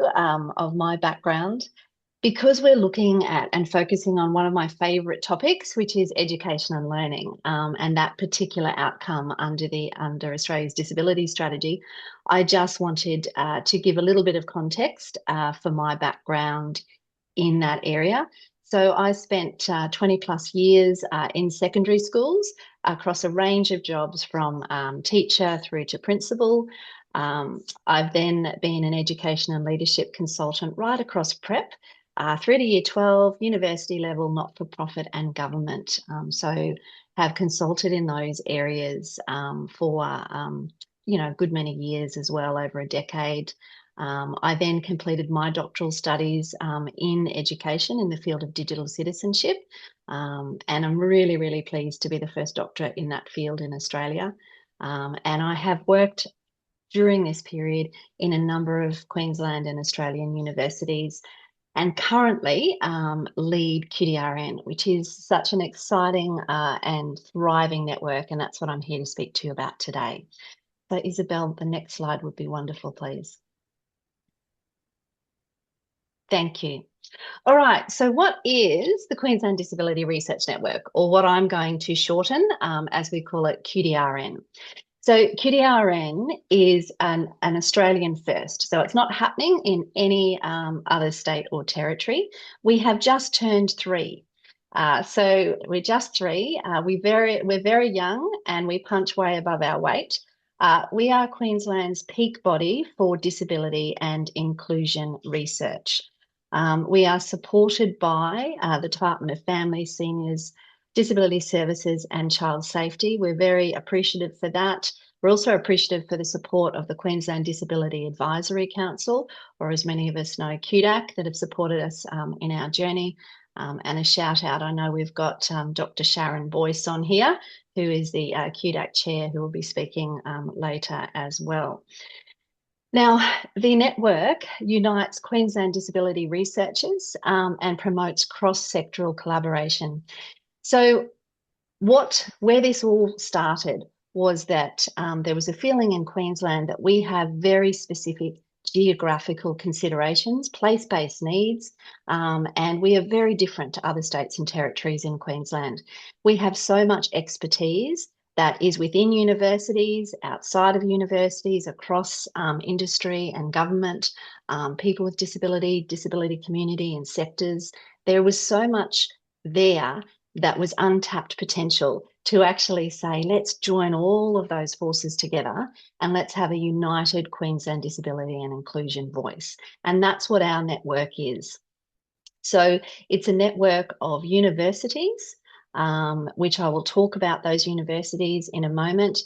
of my background. Because we're looking at and focusing on one of my favourite topics, which is education and learning, and that particular outcome under Australia's disability strategy, I just wanted to give a little bit of context for my background in that area. So I spent 20 plus years in secondary schools across a range of jobs, from teacher through to principal. I've then been an education and leadership consultant right across prep, through to year 12, university level, not-for-profit and government. So have consulted in those areas for a good many years as well, over a decade. I then completed my doctoral studies in education in the field of digital citizenship, and I'm really, really pleased to be the first doctorate in that field in Australia. And I have worked during this period in a number of Queensland and Australian universities, and currently lead QDRN, which is such an exciting and thriving network, and that's what I'm here to speak to you about today. So Isabel, the next slide would be wonderful, please. Thank you. All right, so what is the Queensland Disability Research Network, or what I'm going to shorten as we call it, QDRN? So QDRN is an Australian first. So it's not happening in any other state or territory. We have just turned 3. So we're just 3. We're very young, and we punch way above our weight. We are Queensland's peak body for disability and inclusion research. We are supported by the Department of Family, Seniors, Disability Services and Child Safety. We're very appreciative for that. We're also appreciative for the support of the Queensland Disability Advisory Council, or as many of us know, QDAC, that have supported us in our journey. And a shout out, I know we've got Dr. Sharon Boyce on here, who is the QDAC chair, who will be speaking later as well. Now, the network unites Queensland disability researchers and promotes cross-sectoral collaboration. So where this all started was that there was a feeling in Queensland that we have very specific geographical considerations, place-based needs, and we are very different to other states and territories in Queensland. We have so much expertise that is within universities, outside of universities, across industry and government, people with disability community and sectors. There was so much there that was untapped potential to actually say, let's join all of those forces together and let's have a united Queensland disability and inclusion voice. And that's what our network is. So it's a network of universities, which I will talk about those universities in a moment.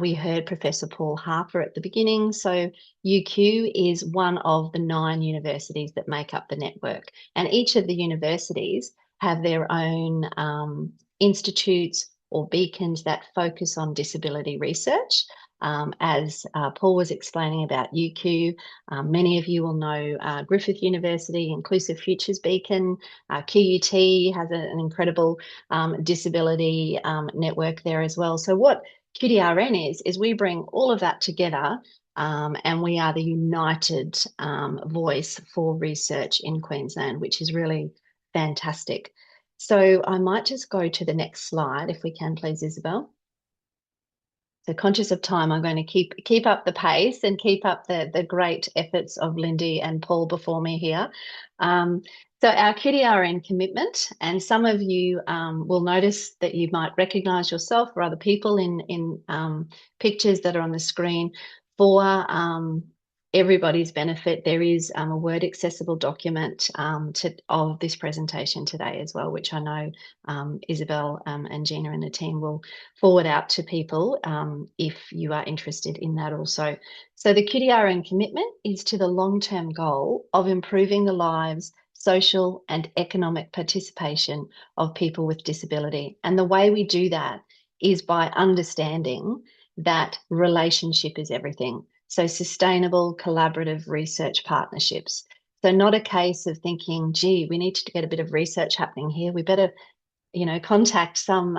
We heard Professor Paul Harper at the beginning. So UQ is one of the 9 universities that make up the network. And each of the universities have their own institutes or beacons that focus on disability research. As Paul was explaining about UQ, many of you will know Griffith University Inclusive Futures Beacon. QUT has an incredible disability network there as well. So what QDRN is we bring all of that together, and we are the united voice for research in Queensland, which is really fantastic. So I might just go to the next slide, if we can, please, Isabel. So conscious of time, I'm going to keep up the pace and keep up the great efforts of Lindy and Paul before me here. So our QDRN commitment, and some of you will notice that you might recognise yourself or other people in pictures that are on the screen for everybody's benefit, there is a word accessible document of this presentation today as well, which I know Isabel and Gina and the team will forward out to people if you are interested in that also. So the QDRN commitment is to the long-term goal of improving the lives, social and economic participation of people with disability. And the way we do that is by understanding that relationship is everything. So sustainable, collaborative research partnerships. So not a case of thinking, gee, we need to get a bit of research happening here. We better, contact some,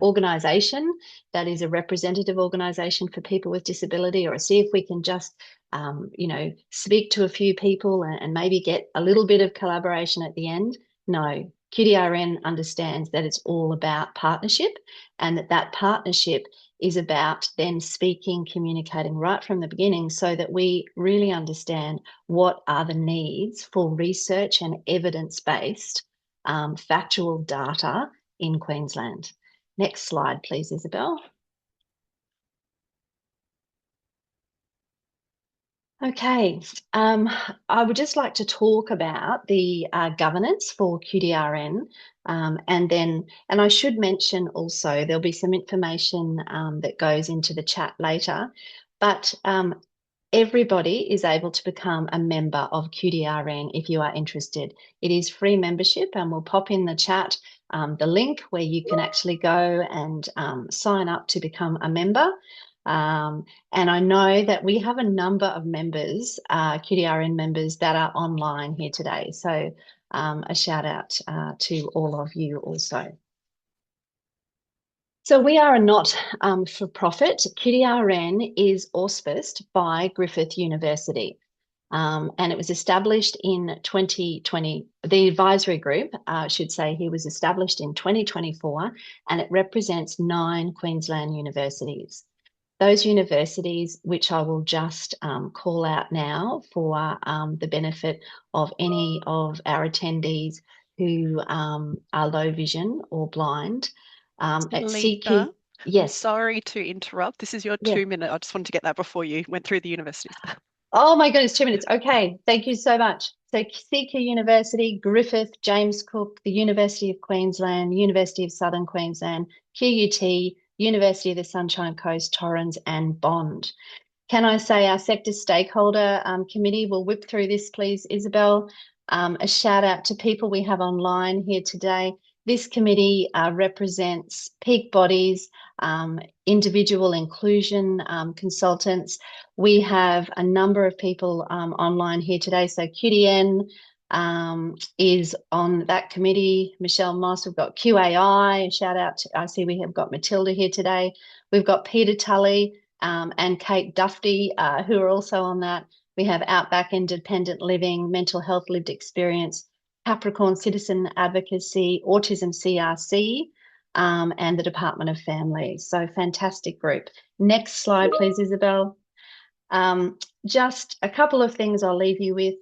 organisation that is a representative organisation for people with disability, or see if we can just, speak to a few people and maybe get a little bit of collaboration at the end. No, QDRN understands that it's all about partnership, and that partnership is about then speaking, communicating right from the beginning, so that we really understand what are the needs for research and evidence-based factual data in Queensland. Next slide, please, Isabel. Okay, I would just like to talk about the governance for QDRN, and I should mention also there'll be some information that goes into the chat later, but everybody is able to become a member of QDRN if you are interested. It is free membership, and we'll pop in the chat the link where you can actually go and sign up to become a member. And I know that we have a number of members, QDRN members, that are online here today. So a shout out to all of you also. So we are a not-for-profit. QDRN is auspiced by Griffith University. And it was established in 2020. The advisory group, I should say, he was established in 2024, and it represents 9 Queensland universities. Those universities, which I will just call out now for the benefit of any of our attendees who are low vision or blind. At CQ, yes. Sorry to interrupt. This is your 2 minute. I just wanted to get that before you went through the universities. Oh my goodness, 2 minutes. Okay, thank you so much. So CQ University, Griffith, James Cook, the University of Queensland, University of Southern Queensland, QUT, University of the Sunshine Coast, Torrens and Bond. Can I say our sector stakeholder committee will whip through this, please, Isabel? A shout out to people we have online here today. This committee represents peak bodies, individual inclusion consultants. We have a number of people online here today. So QDN is on that committee. Michelle Moss, we've got QAI, a shout out to, I see we have got Matilda here today. We've got Peter Tully and Kate Dufty, who are also on that. We have Outback Independent Living, Mental Health Lived Experience, Capricorn Citizen Advocacy, Autism CRC, and the Department of Family. So fantastic group. Next slide, please, Isabel. Just a couple of things I'll leave you with.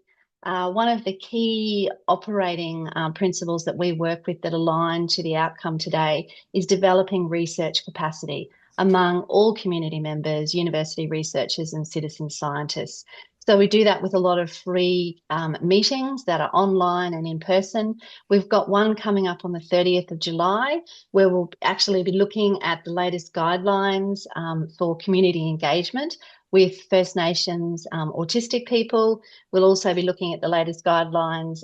One of the key operating principles that we work with that align to the outcome today is developing research capacity among all community members, university researchers and citizen scientists. So we do that with a lot of free meetings that are online and in person. We've got one coming up on the 30th of July where we'll actually be looking at the latest guidelines for community engagement with First Nations autistic people. We'll also be looking at the latest guidelines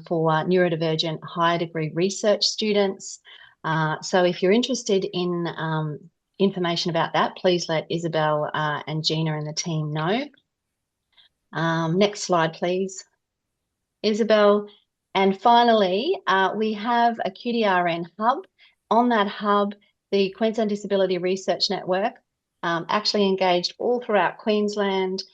for neurodivergent higher degree research students. So if you're interested in information about that, please let Isabel and Gina and the team know. Next slide, please, Isabel. And finally, we have a QDRN hub. On that hub, the Queensland Disability Research Network actually engaged all throughout Queensland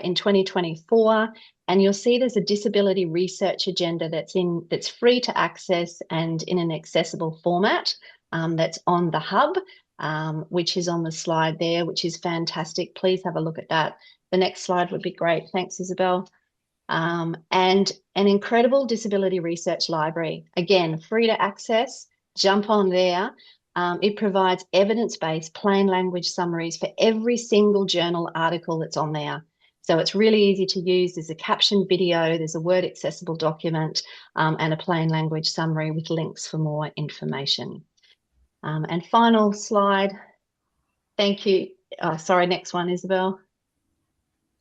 in 2024. And you'll see there's a disability research agenda that's free to access and in an accessible format that's on the hub, which is on the slide there, which is fantastic. Please have a look at that. The next slide would be great. Thanks, Isabel. And an incredible disability research library. Again, free to access, jump on there. It provides evidence-based plain language summaries for every single journal article that's on there. So it's really easy to use. There's a captioned video, there's a word accessible document, and a plain language summary with links for more information. And final slide. Thank you. Sorry, next one, Isabel.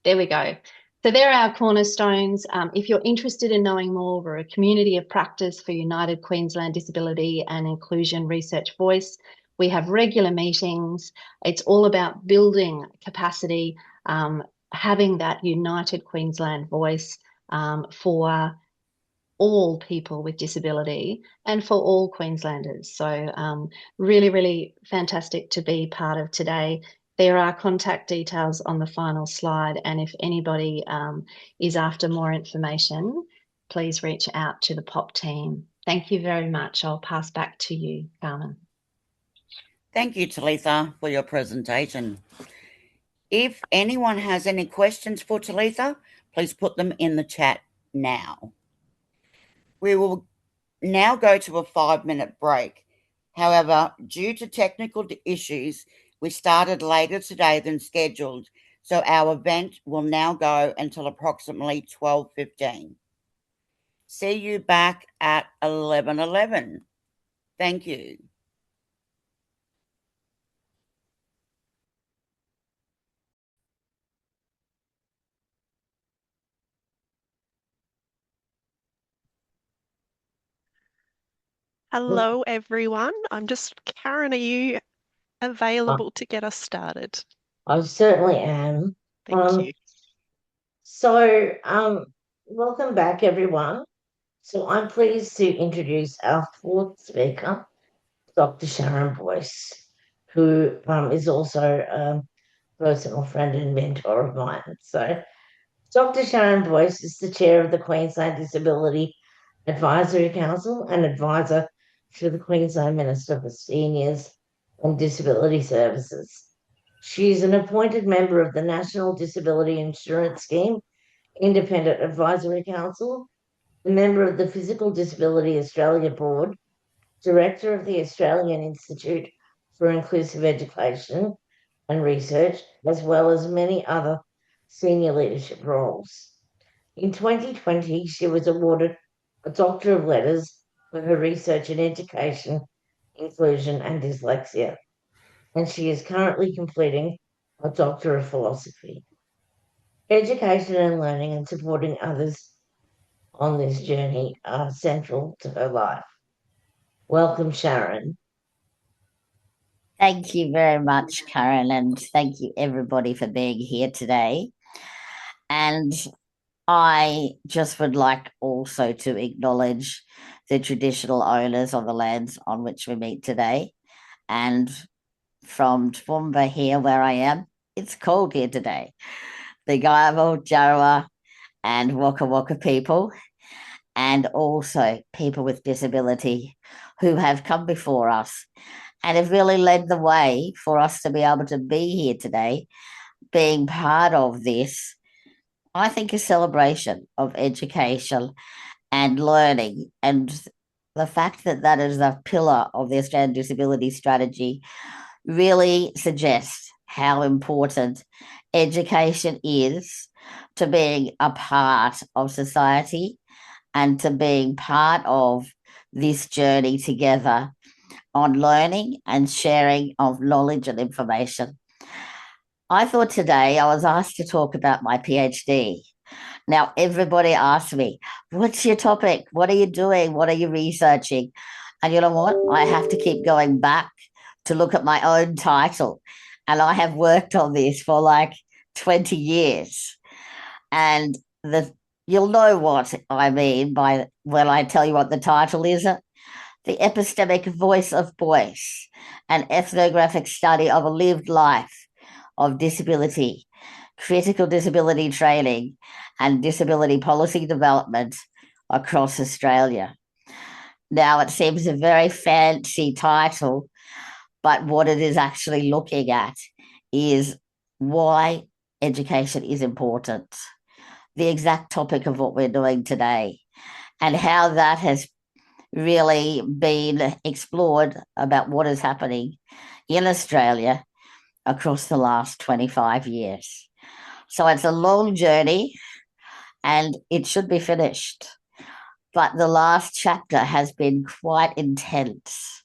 There we go. So there are our cornerstones. If you're interested in knowing more, we're a community of practice for United Queensland Disability and Inclusion Research Voice. We have regular meetings. It's all about building capacity, having that United Queensland voice for all people with disability and for all Queenslanders. So really, really fantastic to be part of today. There are contact details on the final slide, and if anybody is after more information, please reach out to the POP team. Thank you very much. I'll pass back to you, Carmen. Thank you, Talitha, for your presentation. If anyone has any questions for Talitha, please put them in the chat now. We will now go to a 5-minute break. However, due to technical issues, we started later today than scheduled, so our event will now go until approximately 12:15. See you back at 11:11. Thank you. Hello, everyone. I'm just, Karen, are you available to get us started? I certainly am. Thank you. So, welcome back, everyone. So I'm pleased to introduce our fourth speaker, Dr. Sharon Boyce, who is also a personal friend and mentor of mine. So Dr. Sharon Boyce is the chair of the Queensland Disability Advisory Council and advisor to the Queensland Minister for Seniors and Disability Services. She is an appointed member of the National Disability Insurance Scheme Independent Advisory Council, a member of the Physical Disability Australia Board, director of the Australian Institute for Inclusive Education and Research, as well as many other senior leadership roles. In 2020, she was awarded a Doctor of Letters for her research in education, inclusion, and dyslexia, and she is currently completing a Doctor of Philosophy. Education and learning and supporting others on this journey are central to her life. Welcome, Sharon. Thank you very much, Karen, and thank you everybody for being here today. And I just would like also to acknowledge the traditional owners of the lands on which we meet today. And from Toowoomba here, where I am, it's cold here today. The Gayamo, Jarowa, and Waka Waka people, and also people with disability who have come before us and have really led the way for us to be able to be here today, being part of this, I think, a celebration of education and learning, and the fact that that is a pillar of the Australian Disability Strategy really suggests how important education is to being a part of society and to being part of this journey together on learning and sharing of knowledge and information. I thought today I was asked to talk about my PhD. Now, everybody asks me, what's your topic? What are you doing? What are you researching? And you know what? I have to keep going back to look at my own title. And I have worked on this for like 20 years. And you'll know what I mean by when I tell you what the title is. The Epistemic Voice of Boyce, an ethnographic study of a lived life of disability, critical disability training, and disability policy development across Australia. Now, it seems a very fancy title, but what it is actually looking at is why education is important, the exact topic of what we're doing today, and how that has really been explored about what is happening in Australia across the last 25 years. So it's a long journey and it should be finished. But the last chapter has been quite intense.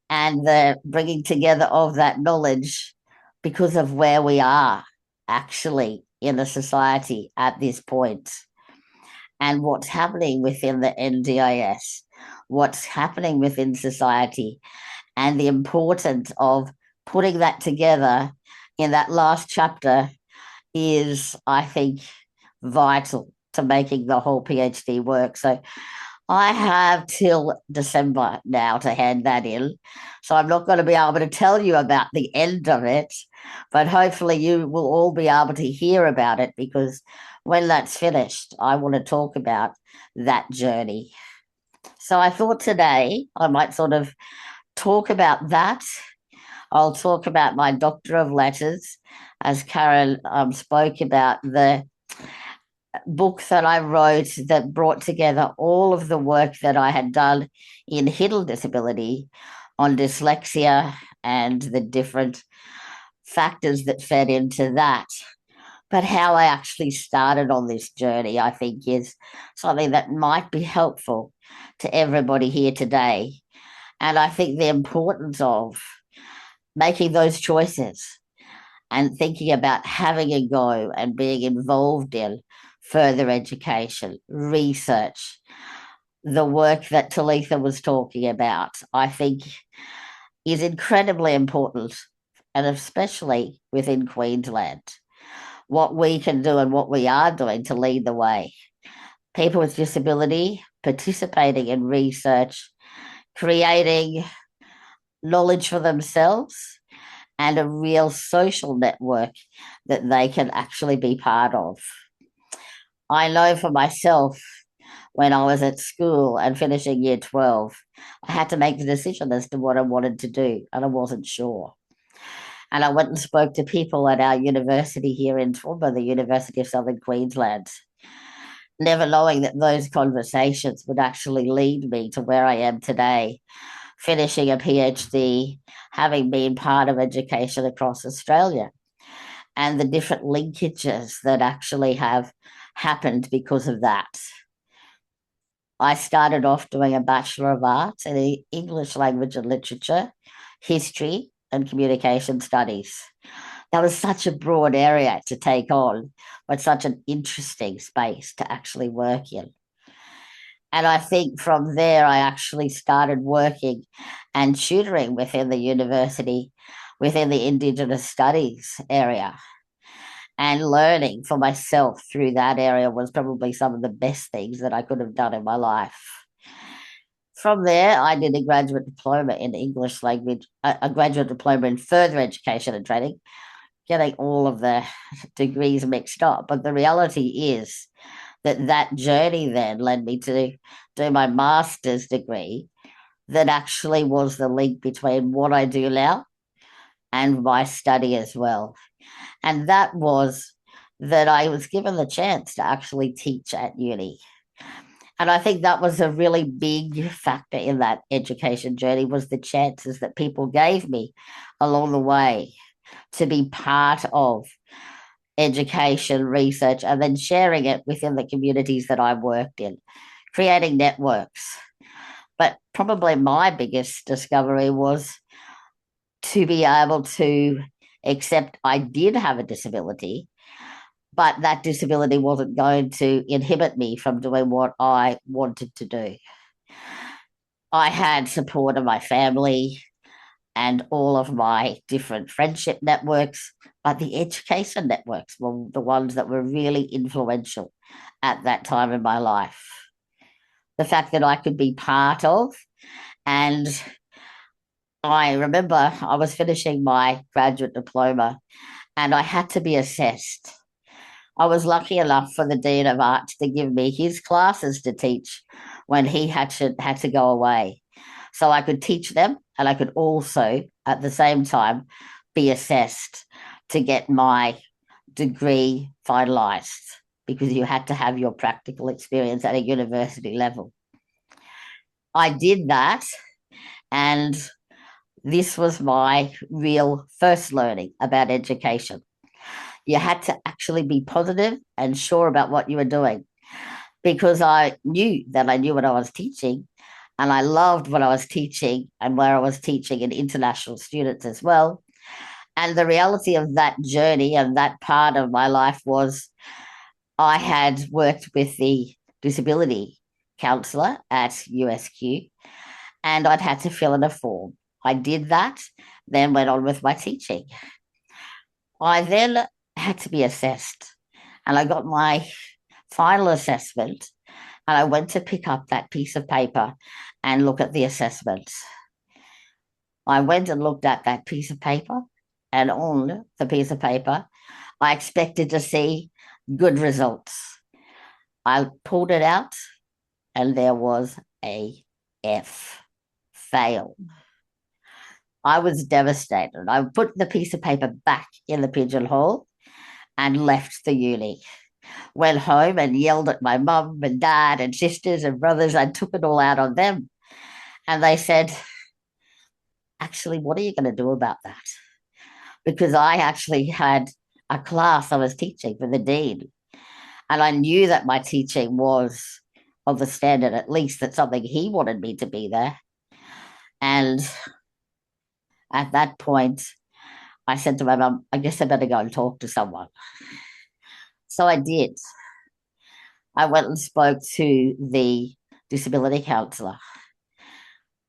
And the bringing together of that knowledge because of where we are actually in a society at this point and what's happening within the NDIS, what's happening within society, and the importance of putting that together in that last chapter is, I think, vital to making the whole PhD work. So I have till December now to hand that in. So I'm not going to be able to tell you about the end of it, but hopefully you will all be able to hear about it, because when that's finished, I want to talk about that journey. So I thought today I might sort of talk about that. I'll talk about my Doctor of Letters, as Karen spoke about the book that I wrote that brought together all of the work that I had done in hidden disability on dyslexia and the different factors that fed into that. But how I actually started on this journey, I think, is something that might be helpful to everybody here today. And I think the importance of making those choices and thinking about having a go and being involved in further education, research, the work that Talitha was talking about, I think is incredibly important, and especially within Queensland, what we can do and what we are doing to lead the way. People with disability participating in research, creating knowledge for themselves, and a real social network that they can actually be part of. I know for myself, when I was at school and finishing year 12, I had to make the decision as to what I wanted to do, and I wasn't sure. And I went and spoke to people at our university here in Toowoomba, the University of Southern Queensland, never knowing that those conversations would actually lead me to where I am today, finishing a PhD, having been part of education across Australia, and the different linkages that actually have happened because of that. I started off doing a Bachelor of Arts in English Language and Literature, History, and Communication Studies. That was such a broad area to take on, but such an interesting space to actually work in. And I think from there, I actually started working and tutoring within the university, within the Indigenous Studies area. And learning for myself through that area was probably some of the best things that I could have done in my life. From there, I did a graduate diploma in English language, a graduate diploma in further education and training, getting all of the degrees mixed up. But the reality is that that journey then led me to do my master's degree that actually was the link between what I do now and my study as well. And that was that I was given the chance to actually teach at uni. And I think that was a really big factor in that education journey, was the chances that people gave me along the way to be part of education, research, and then sharing it within the communities that I worked in, creating networks. But probably my biggest discovery was to be able to accept I did have a disability, but that disability wasn't going to inhibit me from doing what I wanted to do. I had support of my family and all of my different friendship networks, but the education networks were the ones that were really influential at that time in my life. The fact that I could be part of, and I remember I was finishing my graduate diploma and I had to be assessed. I was lucky enough for the Dean of Arts to give me his classes to teach when he had to go away. So I could teach them, and I could also, at the same time, be assessed to get my degree finalised, because you had to have your practical experience at a university level. I did that, and this was my real first learning about education. You had to actually be positive and sure about what you were doing, because I knew that I knew what I was teaching, and I loved what I was teaching and where I was teaching in international students as well. And the reality of that journey and that part of my life was I had worked with the disability counsellor at USQ, and I'd had to fill in a form. I did that, then went on with my teaching. I then had to be assessed, and I got my final assessment, and I went to pick up that piece of paper and look at the assessment. I went and looked at that piece of paper, and on the piece of paper, I expected to see good results. I pulled it out, and there was a F, fail. I was devastated. I put the piece of paper back in the pigeonhole and left the uni. Went home and yelled at my mum and dad and sisters and brothers. I took it all out on them. And they said, actually, what are you going to do about that? Because I actually had a class I was teaching for the dean. And I knew that my teaching was of the standard, at least that something he wanted me to be there. And at that point, I said to my mum, I guess I better go and talk to someone. So I did. I went and spoke to the disability counsellor.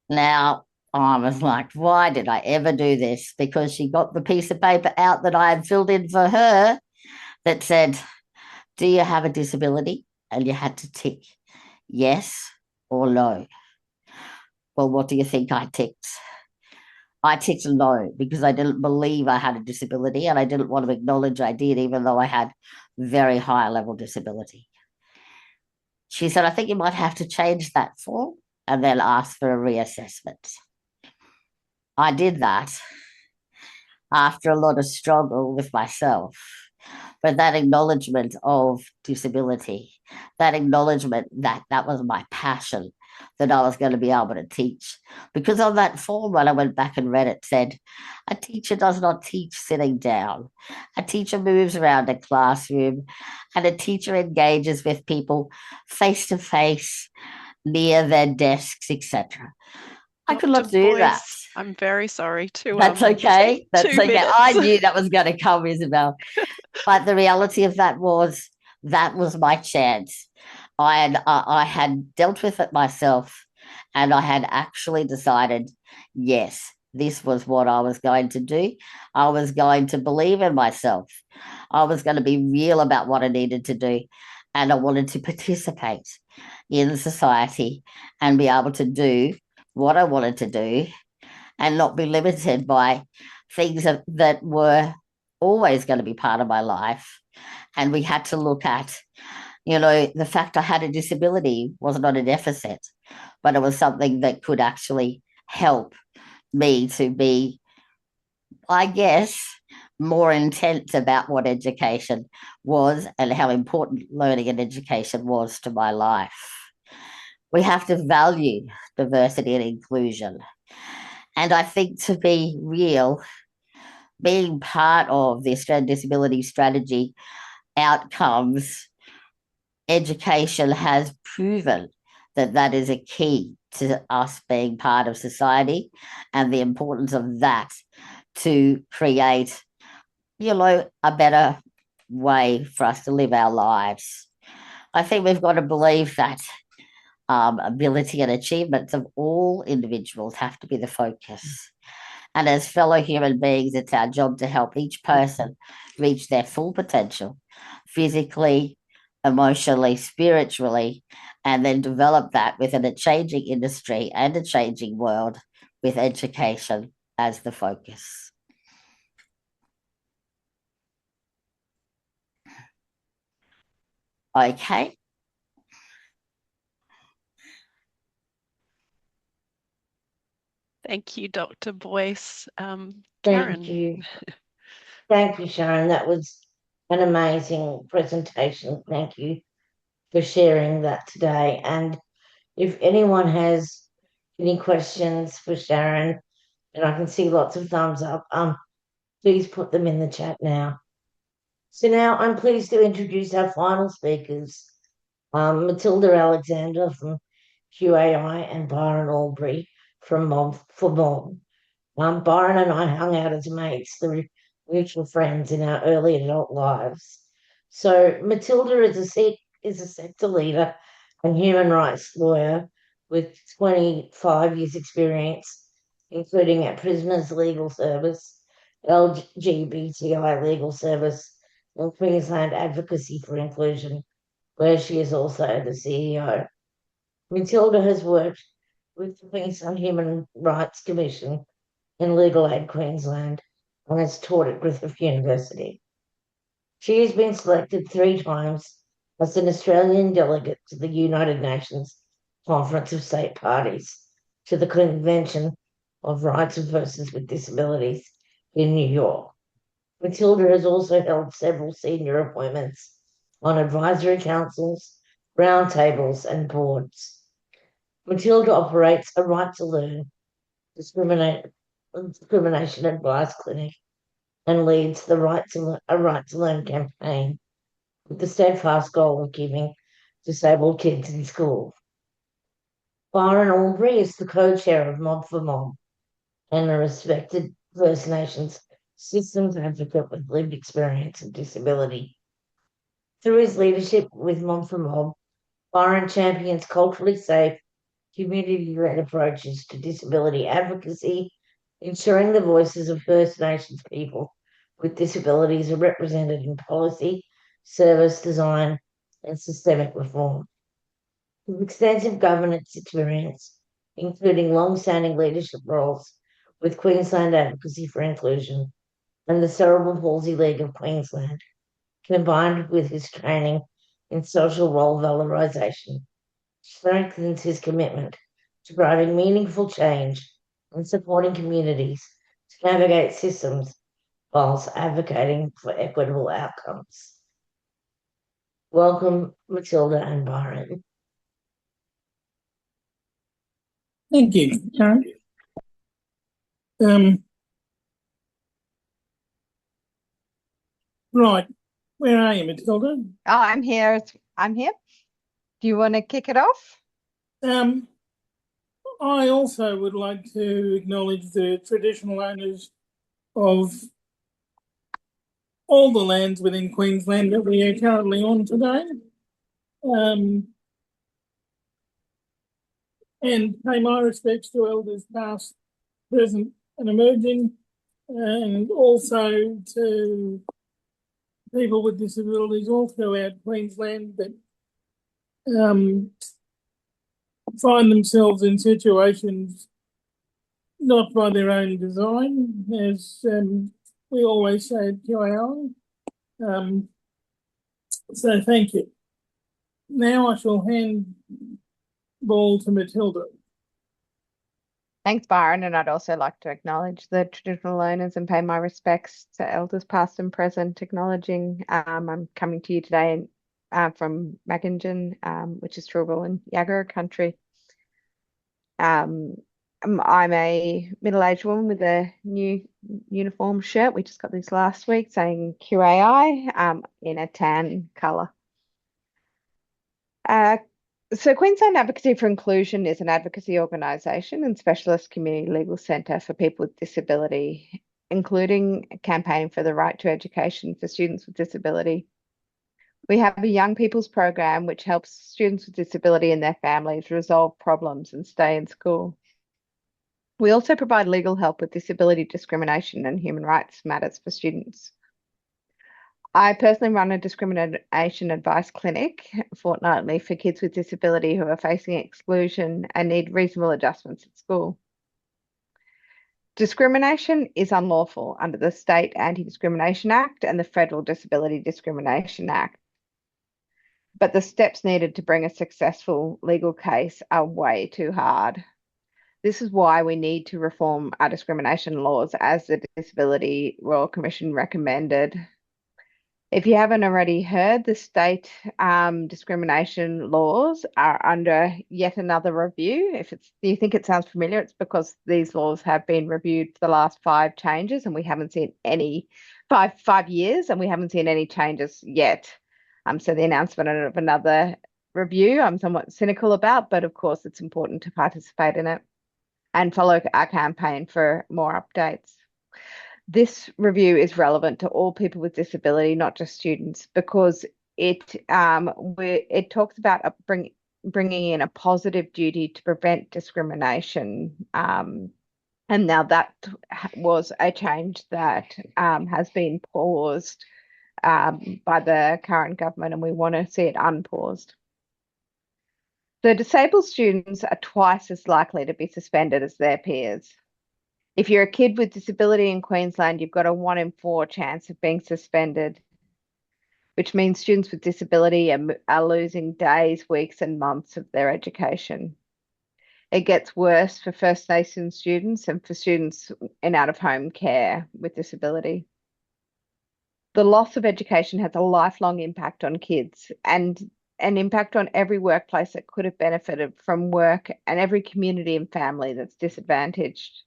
Now, I was like, why did I ever do this? Because she got the piece of paper out that I had filled in for her that said, do you have a disability? And you had to tick yes or no. Well, what do you think I ticked? I ticked no, because I didn't believe I had a disability, and I didn't want to acknowledge I did, even though I had very high level disability. She said, I think you might have to change that form and then ask for a reassessment. I did that after a lot of struggle with myself. But that acknowledgement of disability, that acknowledgement that that was my passion, that I was going to be able to teach. Because on that form, when I went back and read it, said, a teacher does not teach sitting down. A teacher moves around a classroom, and a teacher engages with people face to face, near their desks, etc. I could not do Boyce, that. I'm very sorry to That's okay. That's 2 okay. minutes. I knew that was going to come, Isabel. But the reality of that was my chance. I had dealt with it myself, and I had actually decided, yes, this was what I was going to do. I was going to believe in myself. I was going to be real about what I needed to do, and I wanted to participate in society and be able to do what I wanted to do and not be limited by things that were always going to be part of my life. And we had to look at, the fact I had a disability was not a deficit, but it was something that could actually help me to be, I guess, more intense about what education was and how important learning and education was to my life. We have to value diversity and inclusion. And I think, to be real, being part of the Australian Disability Strategy outcomes, education has proven that that is a key to us being part of society, and the importance of that to create, a better way for us to live our lives. I think we've got to believe that ability and achievements of all individuals have to be the focus. And as fellow human beings, it's our job to help each person reach their full potential, physically, emotionally, spiritually, and then develop that within a changing industry and a changing world with education as the focus. Okay. Thank you, Dr. Boyce. Thank Karen. you. Thank you, Sharon. That was an amazing presentation. Thank you for sharing that today. And if anyone has any questions for Sharon, and I can see lots of thumbs up, please put them in the chat now. So now I'm pleased to introduce our final speakers, Matilda Alexander from QAI and Byron Albury from Mob for Mob. Byron and I hung out as mates through mutual friends in our early adult lives. So Matilda is a sector leader and human rights lawyer with 25 years experience, including at Prisoners Legal Service, LGBTI Legal Service, and Queensland Advocacy for Inclusion, where she is also the CEO. Matilda has worked with the Queensland Human Rights Commission in Legal Aid Queensland and has taught at Griffith University. She has been selected 3 times as an Australian delegate to the United Nations Conference of State Parties to the Convention of Rights of Persons with Disabilities in New York. Matilda has also held several senior appointments on advisory councils, roundtables, and boards. Matilda operates a Right to Learn discrimination advice clinic and leads the Right to Learn campaign with the steadfast goal of giving disabled kids in school. Byron Albury is the co-chair of Mob for Mob and a respected First Nations systems advocate with lived experience of disability. Through his leadership with Mob for Mob, Byron champions culturally safe, community-led approaches to disability advocacy, ensuring the voices of First Nations people with disabilities are represented in policy, service design, and systemic reform. With extensive governance experience, including long-standing leadership roles with Queensland Advocacy for Inclusion and the Cerebral Palsy League of Queensland, combined with his training in social role valorisation, strengthens his commitment to driving meaningful change and supporting communities to navigate systems whilst advocating for equitable outcomes. Welcome, Matilda and Byron. Thank you, Karen. Right, where are you, Matilda? Oh, I'm here. I'm here. Do you want to kick it off? I also would like to acknowledge the traditional owners of all the lands within Queensland that we are currently on today, and pay my respects to elders past, present and emerging, and also to people with disabilities all throughout Queensland that find themselves in situations not by their own design, as we always say at QAI. So thank you. Now I shall hand ball to Matilda. Thanks, Byron, and I'd also like to acknowledge the traditional owners and pay my respects to elders past and present, acknowledging I'm coming to you today from Mackinjon, which is Turrbal and Yagara country. I'm a middle-aged woman with a new uniform shirt. We just got this last week saying QAI in a tan colour. So Queensland Advocacy for Inclusion is an advocacy organisation and specialist community legal centre for people with disability, including campaigning for the right to education for students with disability. We have a young people's program which helps students with disability and their families resolve problems and stay in school. We also provide legal help with disability discrimination and human rights matters for students. I personally run a discrimination advice clinic fortnightly for kids with disability who are facing exclusion and need reasonable adjustments at school. Discrimination is unlawful under the State Anti-Discrimination Act and the Federal Disability Discrimination Act. But the steps needed to bring a successful legal case are way too hard. This is why we need to reform our discrimination laws as the Disability Royal Commission recommended. If you haven't already heard, the state discrimination laws are under yet another review. If you think it sounds familiar, it's because these laws have been reviewed for the last 5 changes and we haven't seen any five years, and we haven't seen any changes yet. So the announcement of another review, I'm somewhat cynical about, but of course it's important to participate in it and follow our campaign for more updates. This review is relevant to all people with disability, not just students, because it talks about bringing in a positive duty to prevent discrimination. And now that was a change that has been paused by the current government, and we want to see it unpaused. So disabled students are twice as likely to be suspended as their peers. If you're a kid with disability in Queensland, you've got a 1 in 4 chance of being suspended, which means students with disability are losing days, weeks, and months of their education. It gets worse for First Nations students and for students in out-of-home care with disability. The loss of education has a lifelong impact on kids and an impact on every workplace that could have benefited from work and every community and family that's disadvantaged.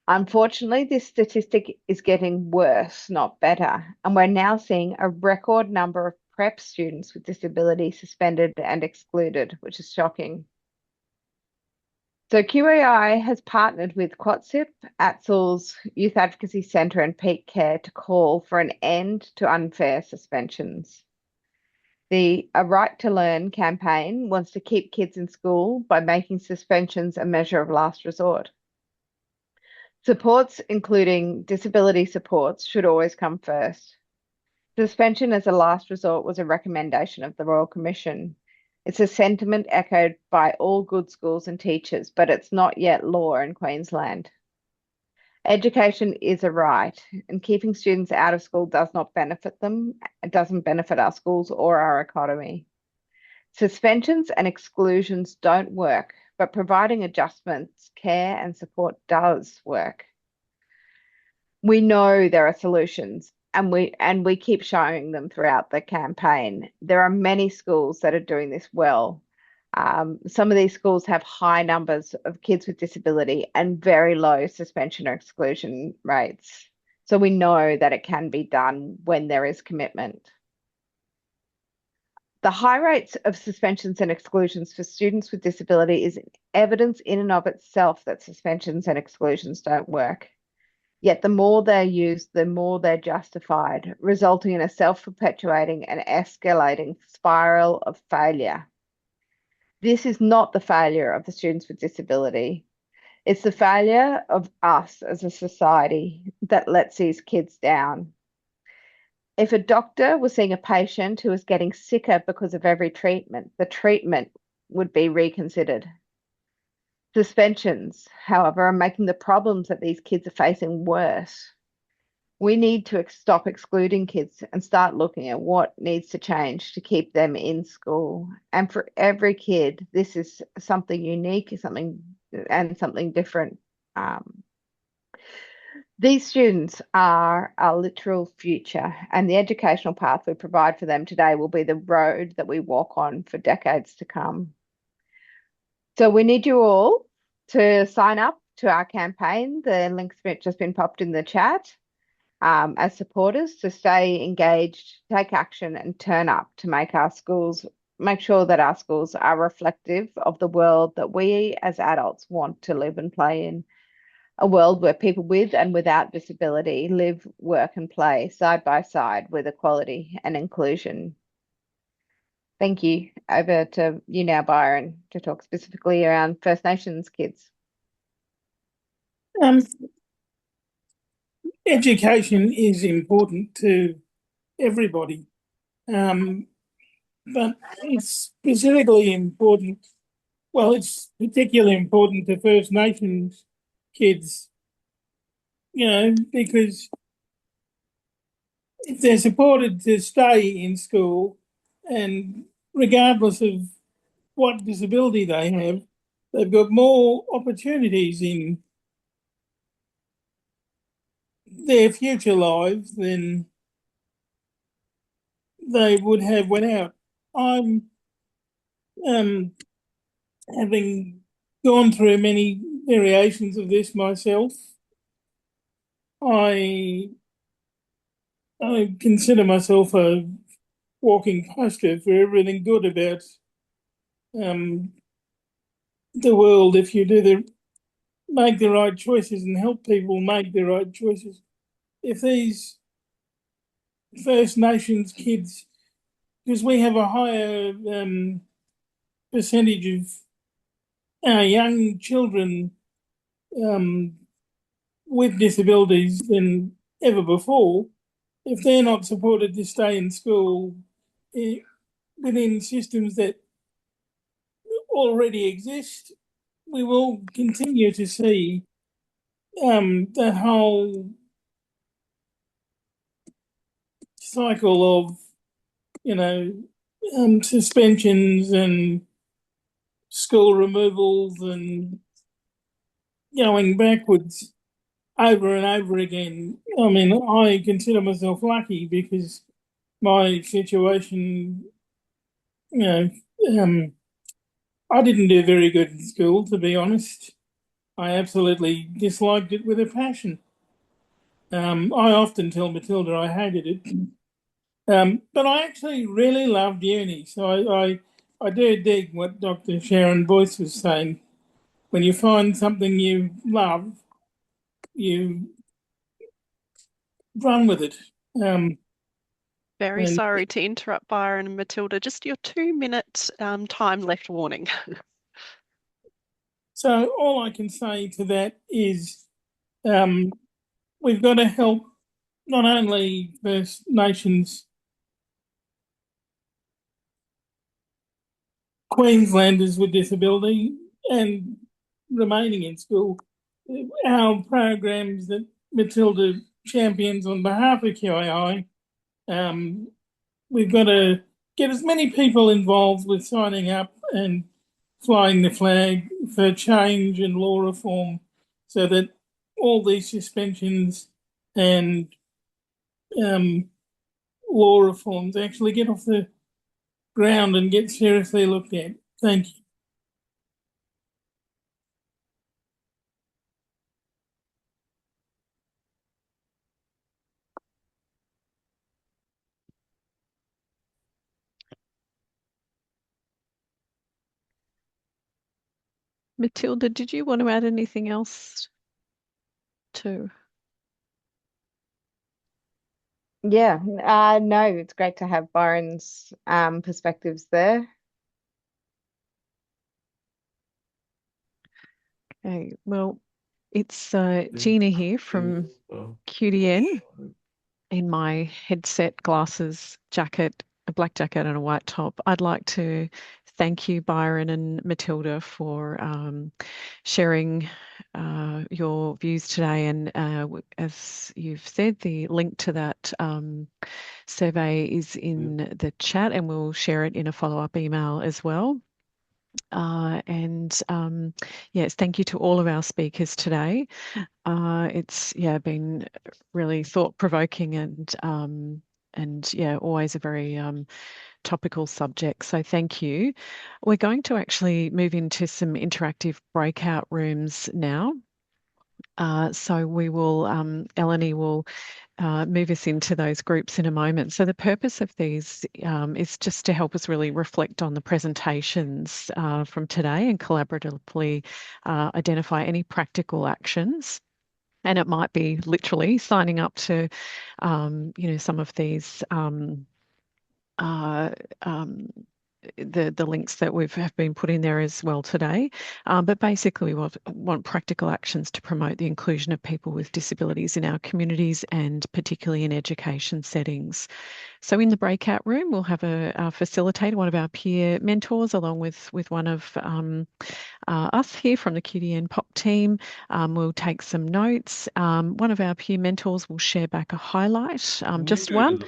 Unfortunately, this statistic is getting worse, not better, and we're now seeing a record number of prep students with disability suspended and excluded, which is shocking. So QAI has partnered with QATSIP, ATSL's Youth Advocacy Centre and Peak Care to call for an end to unfair suspensions. The A Right to Learn campaign wants to keep kids in school by making suspensions a measure of last resort. Supports, including disability supports, should always come first. Suspension as a last resort was a recommendation of the Royal Commission. It's a sentiment echoed by all good schools and teachers, but it's not yet law in Queensland. Education is a right, and keeping students out of school does not benefit them. It doesn't benefit our schools or our economy. Suspensions and exclusions don't work, but providing adjustments, care, and support does work. We know there are solutions, and we keep showing them throughout the campaign. There are many schools that are doing this well. Some of these schools have high numbers of kids with disability and very low suspension or exclusion rates. So we know that it can be done when there is commitment. The high rates of suspensions and exclusions for students with disability is evidence in and of itself that suspensions and exclusions don't work. Yet the more they're used, the more they're justified, resulting in a self-perpetuating and escalating spiral of failure. This is not the failure of the students with disability. It's the failure of us as a society that lets these kids down. If a doctor was seeing a patient who was getting sicker because of every treatment, the treatment would be reconsidered. Suspensions, however, are making the problems that these kids are facing worse. We need to stop excluding kids and start looking at what needs to change to keep them in school. And for every kid, this is something unique, something different. These students are our literal future, and the educational path we provide for them today will be the road that we walk on for decades to come. So we need you all to sign up to our campaign. The link's just been popped in the chat. As supporters, to stay engaged, take action, and turn up to make sure that our schools are reflective of the world that we as adults want to live and play in. A world where people with and without disability live, work, and play side by side with equality and inclusion. Thank you. Over to you now, Byron, to talk specifically around First Nations kids. Education is important to everybody, but it's specifically important, well, it's particularly important to First Nations kids, because if they're supported to stay in school, and regardless of what disability they have, they've got more opportunities in their future lives than they would have without. I'm having gone through many variations of this myself. I I consider myself a walking poster for everything good about the world if you make the right choices and help people make the right choices. If these First Nations kids, because we have a higher percentage of our young children with disabilities than ever before, if they're not supported to stay in school within systems that already exist, we will continue to see that whole cycle of, suspensions and school removals and going backwards over and over again. I mean, I consider myself lucky because my situation, I didn't do very good in school, to be honest. I absolutely disliked it with a passion. I often tell Matilda I hated it. But I actually really loved uni. So I do dig what Dr. Sharon Boyce was saying. When you find something you love, you run with it. Very and sorry to interrupt, Byron and Matilda. Just your 2-minute time left warning. so all I can say to that is we've got to help not only First Nations Queenslanders with disability and remaining in school. Our programs that Matilda champions on behalf of QAI, we've got to get as many people involved with signing up and flying the flag for change and law reform so that all these suspensions and law reforms actually get off the ground and get seriously looked at. Thank you. Matilda, did you want to add anything else too? Yeah, no, it's great to have Byron's perspectives there. Okay, well, it's Gina here from QDN in my headset, glasses, jacket, a black jacket and a white top. I'd like to thank you, Byron and Matilda, for sharing your views today. And as you've said, the link to that survey is in the chat, and we'll share it in a follow-up email as well. Yes, thank you to all of our speakers today. It's been really thought-provoking and always a very topical subject. So thank you. We're going to actually move into some interactive breakout rooms now. So we will, Eleni will move us into those groups in a moment. So the purpose of these is just to help us really reflect on the presentations from today and collaboratively identify any practical actions. And it might be literally signing up to, some of these the links that have been put in there as well today. But basically we want practical actions to promote the inclusion of people with disabilities in our communities and particularly in education settings. So in the breakout room, we'll have a facilitator, one of our peer mentors, along with one of us here from the QDN POP team. We'll take some notes. One of our peer mentors will share back a highlight, just one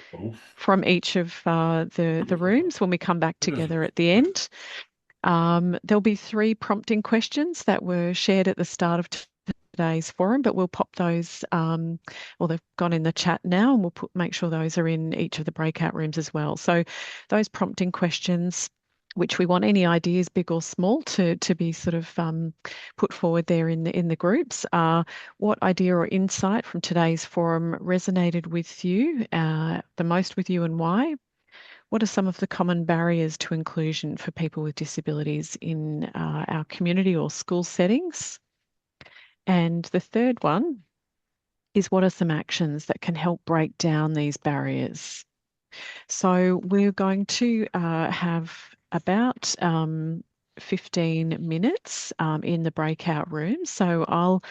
from each of the rooms when we come back together at the end. There'll be 3 prompting questions that were shared at the start of today's forum, but we'll pop those, they've gone in the chat now, and we'll make sure those are in each of the breakout rooms as well. So those prompting questions which we want any ideas, big or small, to be sort of put forward there in the groups. What idea or insight from today's forum resonated with you the most with you, and why? What are some of the common barriers to inclusion for people with disabilities in our community or school settings? And the third one is, what are some actions that can help break down these barriers? So we're going to have about 15 minutes in the breakout room. So I'll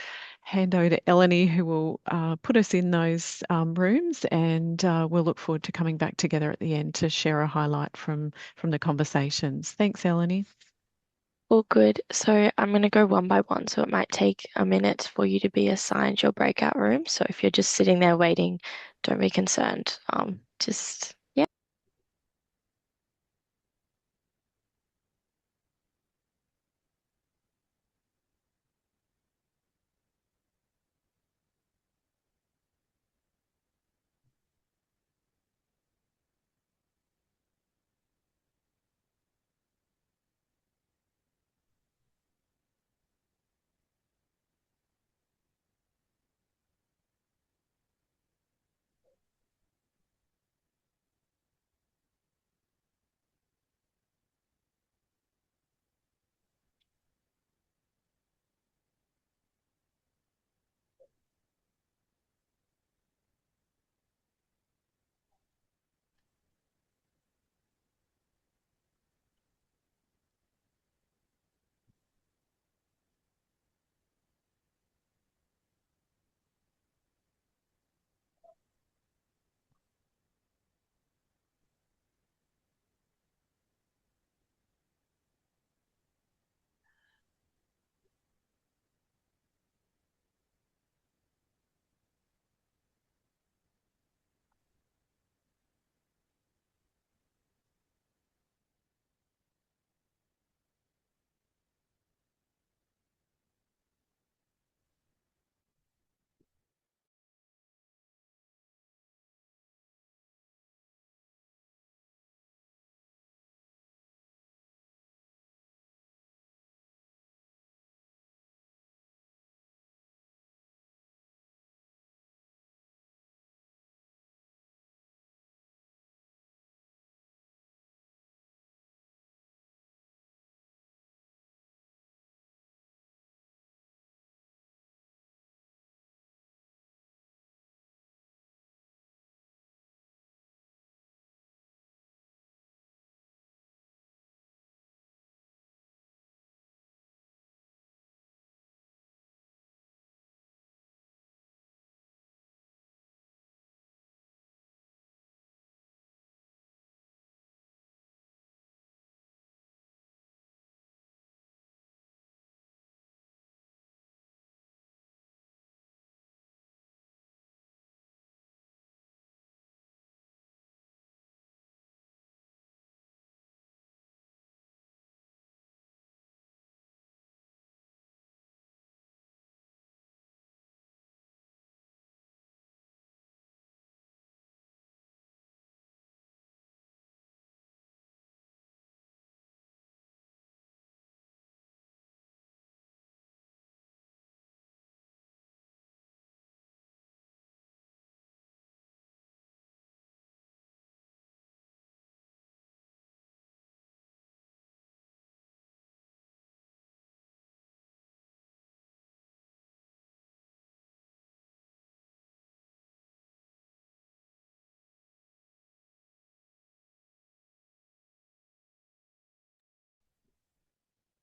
hand over to Eleni, who will put us in those rooms, and we'll look forward to coming back together at the end to share a highlight from the conversations. Thanks, Eleni. All good. So I'm going to go one by one. So it might take a minute for you to be assigned your breakout room. So if you're just sitting there waiting, don't be concerned. Yeah.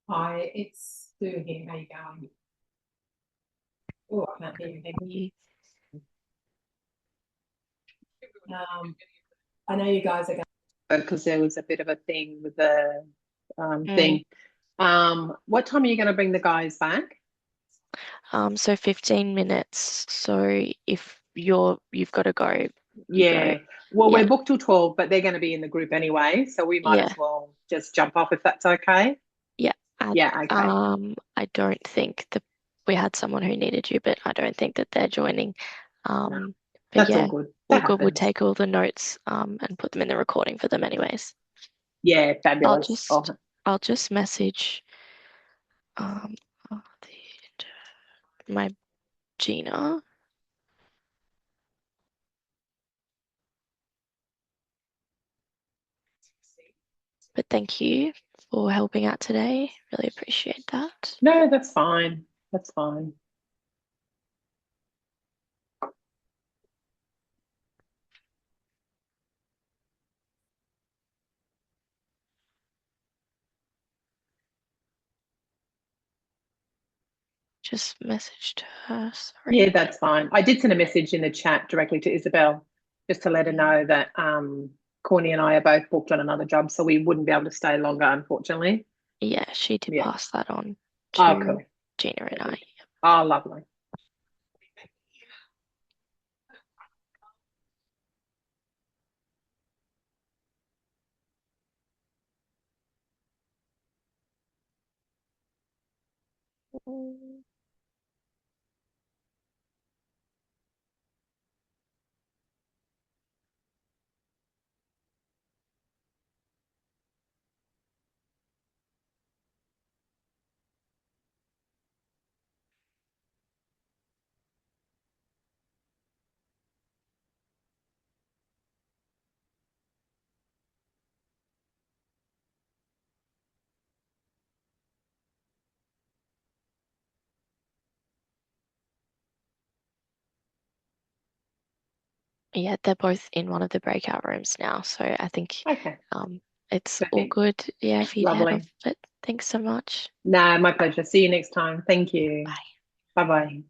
Hi, it's Sue here. How you going? Oh, I can't hear you. I know you guys are going because there was a bit of a thing with the thing. What time are you going to bring the guys back? So 15 minutes. So if you've got to go. Yeah. Well, Yeah. we're booked till 12, but they're going to be in the group anyway, so we might as well just jump off if that's okay. Yeah. Yeah, okay. I don't think we had someone who needed you, but I don't think that they're joining. But That's yeah, all good. all That good. We'll happens. take all the notes and put them in the recording for them anyways. Yeah, I'll fabulous. just Oh, I'll just message my Gina. But thank you for helping out today. Really appreciate that. no, that's fine. That's fine. Just messaged her. Yeah, Sorry. that's fine. I did send a message in the chat directly to Isabel just to let her know that Corny and I are both booked on another job, so we wouldn't be able to stay longer, unfortunately. Yeah, she did Yeah. pass that on Oh, to cool. Gina and I. Oh, lovely. Yeah, they're both in one of the breakout rooms now, so I think Okay. it's all Perfect. good. Yeah, for you to head Lovely. off. But thanks so much. No, my pleasure. See you next time. Thank you. Bye. Bye-bye.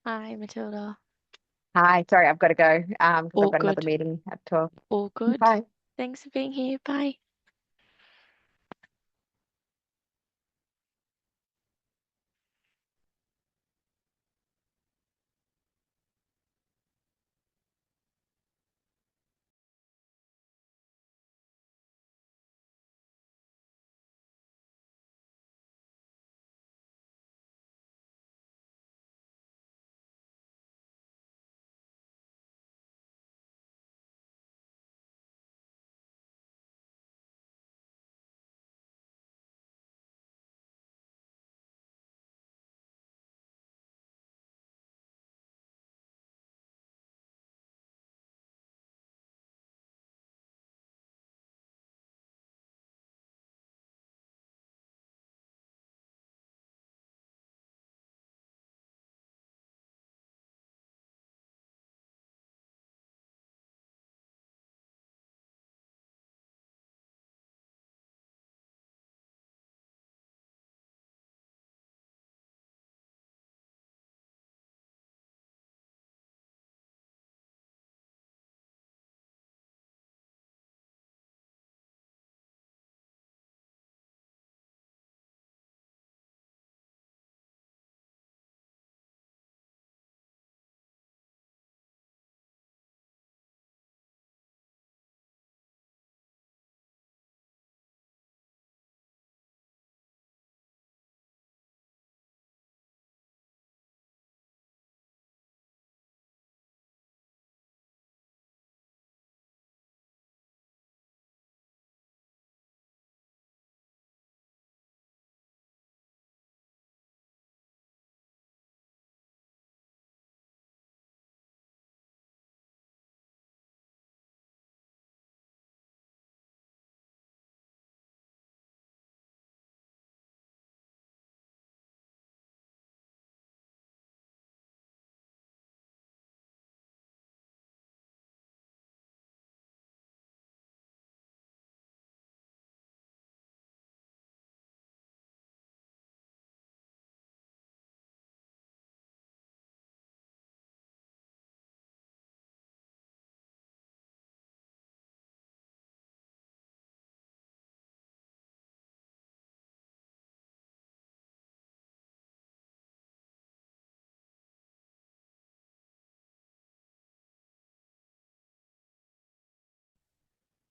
Hi, Matilda. Hi, sorry, I've got to go because I've All got another good. meeting at 12. All good. Bye. Thanks for being here. Bye.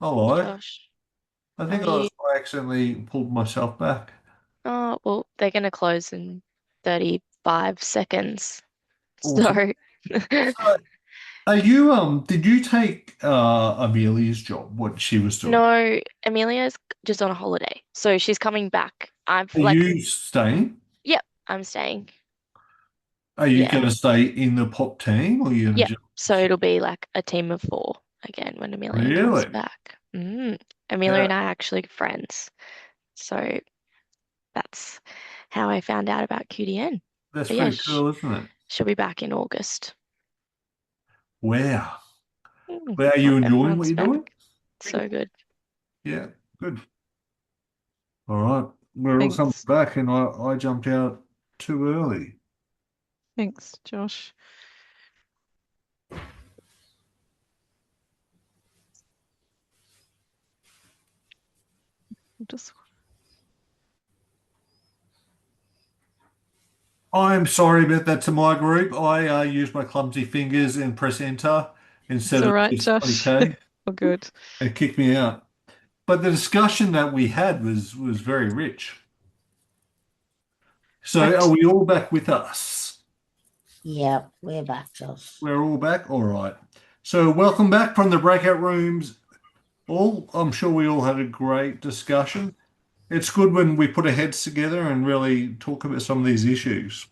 Hello. Josh, I how think are you? I accidentally pulled myself back. Oh, well, they're going to close in 35 seconds. Awesome. So, So, are you did you take Amelia's job, what she was doing? no, Amelia's just on a holiday. So she's coming back. Are you staying? Yep, I'm staying. Are you Yeah. going to stay in the pop team or are you going Yep. to just So it'll be like a team of 4 again when Amelia comes really? back. Amelia Yeah, and I are actually friends. So that's how I found out about QDN. that's But yeah, pretty cool, isn't it? she'll be back in August. Wow. Mm, Well, are you enjoying what everyone's you're doing? back. So good. Yeah, good. All right. We're all coming Thanks. back and I jumped out too early. Thanks, Josh. Just I'm sorry about that to my group. I used my clumsy fingers and press enter It's instead all of right, just Josh. OK. All good. It kicked me out. But the discussion that we had was very rich. So are we all back with us? Yep, we're back, Josh. We're all back? All right. So welcome back from the breakout rooms. I'm sure we all had a great discussion. It's good when we put our heads together and really talk about some of these issues.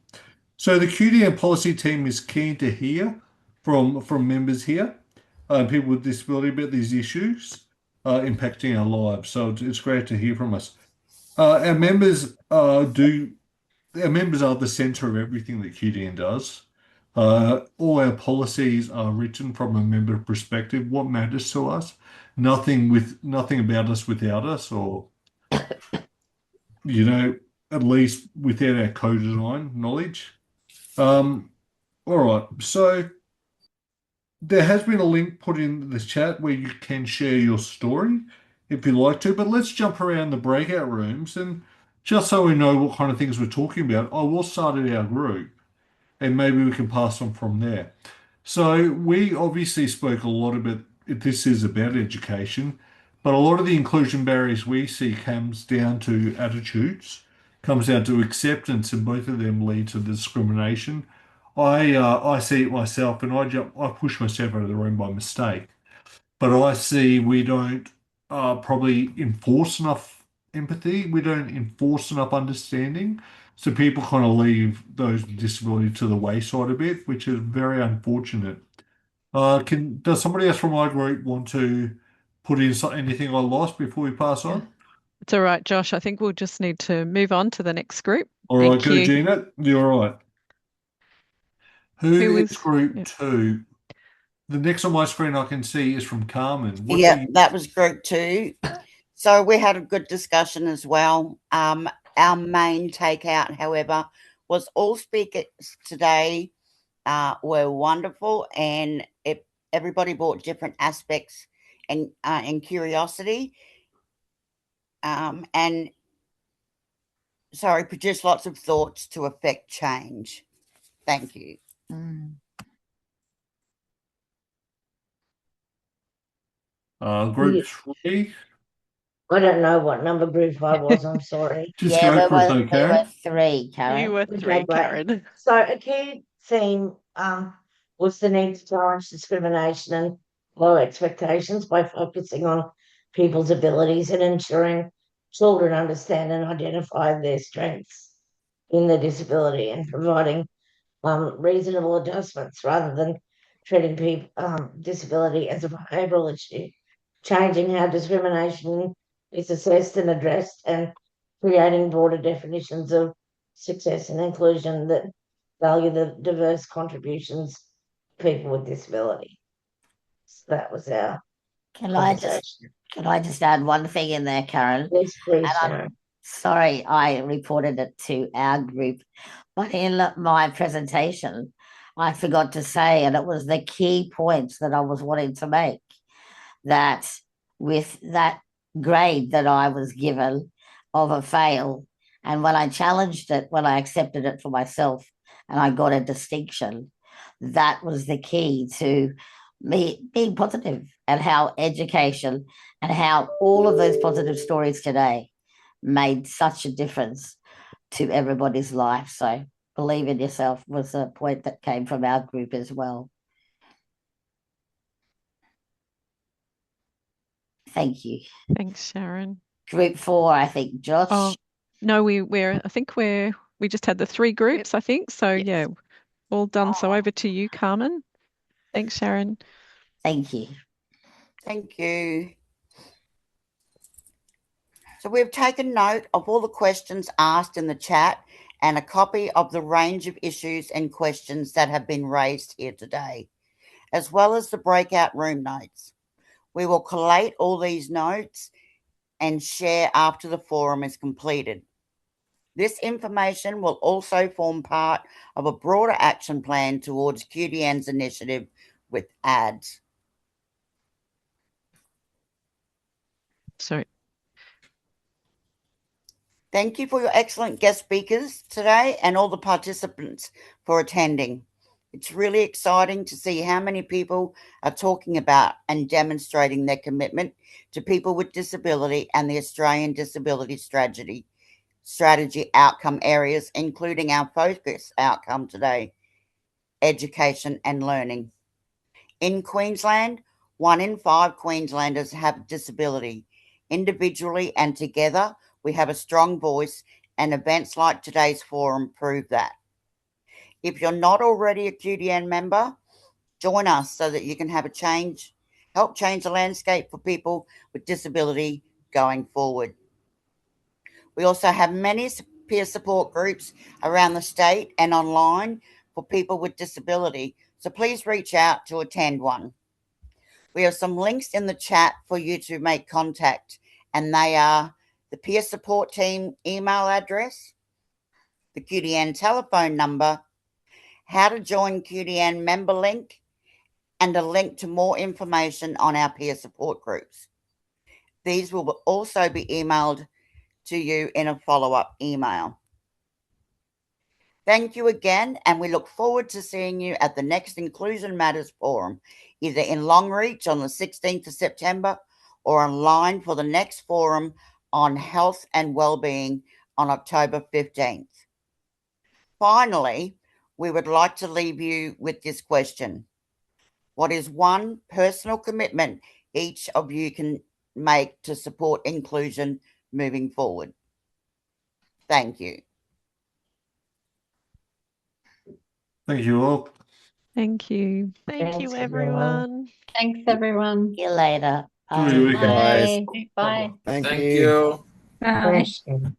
So the QDN policy team is keen to hear from members here, people with disability about these issues impacting our lives. So it's great to hear from us. Our members are the centre of everything that QDN does. All our policies are written from a member perspective. What matters to us? Nothing about us without us, or at least without our co-design knowledge. All right. So there has been a link put in the chat where you can share your story if you like to, but let's jump around the breakout rooms and just so we know what kind of things we're talking about, I will start at our group and maybe we can pass on from there. So we obviously spoke a lot about this is about education, but a lot of the inclusion barriers we see comes down to attitudes, comes down to acceptance, and both of them lead to discrimination. I see it myself, and I push myself out of the room by mistake. But I see we don't probably enforce enough empathy. We don't enforce enough understanding. So people kind of leave those with disability to the wayside a bit, which is very unfortunate. Does somebody else from my group want to put in anything I lost before we pass on? It's all right, Josh. I think we'll just need to move on to the next group. All right, Thank you. Gina, you're all right. Who is was group 2? The next on my screen I can see is from Carmen. What Yeah, that was group 2. So we had a good discussion as well. Our main takeout, however, was all speakers today were wonderful, and everybody brought different aspects and curiosity, and sorry, produced lots of thoughts to affect change. Thank you. Group 3. I don't know what number group I was. I'm sorry. Just go for it, though, we were Karen. 3, Karen. You were Okay, 3, great. Karen. So a key theme was the need to challenge discrimination and low expectations by focusing on people's abilities and ensuring children understand and identify their strengths in their disability and providing reasonable adjustments rather than treating people disability as a behavioural issue, changing how discrimination is assessed and addressed, and creating broader definitions of success and inclusion that value the diverse contributions of people with disability. So that was our Can I just add one thing in there, Karen? Yes, please, And I'm sorry I reported it to our group, but in my presentation, I forgot to say, and it was the key points that I was wanting to make, that with that grade that I was given of a fail, and when I challenged it, when I accepted it for myself, and I got a distinction, that was the key to me being positive, and how education and how all of those positive stories today made such a difference to everybody's life. So believe in yourself was a point that came from our group as well. Thank you. Thanks, Sharon. Group 4, I think, Josh. Oh, no, we just had the 3 groups, I think. So yeah, all done. So over to you, Carmen. Thanks, Sharon. Thank you. Thank you. So we've taken note of all the questions asked in the chat and a copy of the range of issues and questions that have been raised here today, as well as the breakout room notes. We will collate all these notes and share after the forum is completed. This information will also form part of a broader action plan towards QDN's initiative with ads. Sorry. Thank you for your excellent guest speakers today and all the participants for attending. It's really exciting to see how many people are talking about and demonstrating their commitment to people with disability and the Australian Disability Strategy outcome areas, including our focus outcome today, education and learning. In Queensland, 1 in 5 Queenslanders have disability. Individually and together, we have a strong voice, and events like today's forum prove that. If you're not already a QDN member, join us so that you can help change the landscape for people with disability going forward. We also have many peer support groups around the state and online for people with disability, so please reach out to attend one. We have some links in the chat for you to make contact, and they are the peer support team email address, the QDN telephone number, how to join QDN member link, and a link to more information on our peer support groups. These will also be emailed to you in a follow-up email. Thank you again, and we look forward to seeing you at the next Inclusion Matters Forum, either in Longreach on the 16th of September or online for the next forum on health and wellbeing on October 15th. Finally, we would like to leave you with this question. What is one personal commitment each of you can make to support inclusion moving forward? Thank you. Thank you all. Thank you. Thank you, Thanks, everyone. everyone. Thanks, everyone. See you later. Enjoy your weekend. Bye. Thank Bye. Thank Thank you. you. Bye. Question.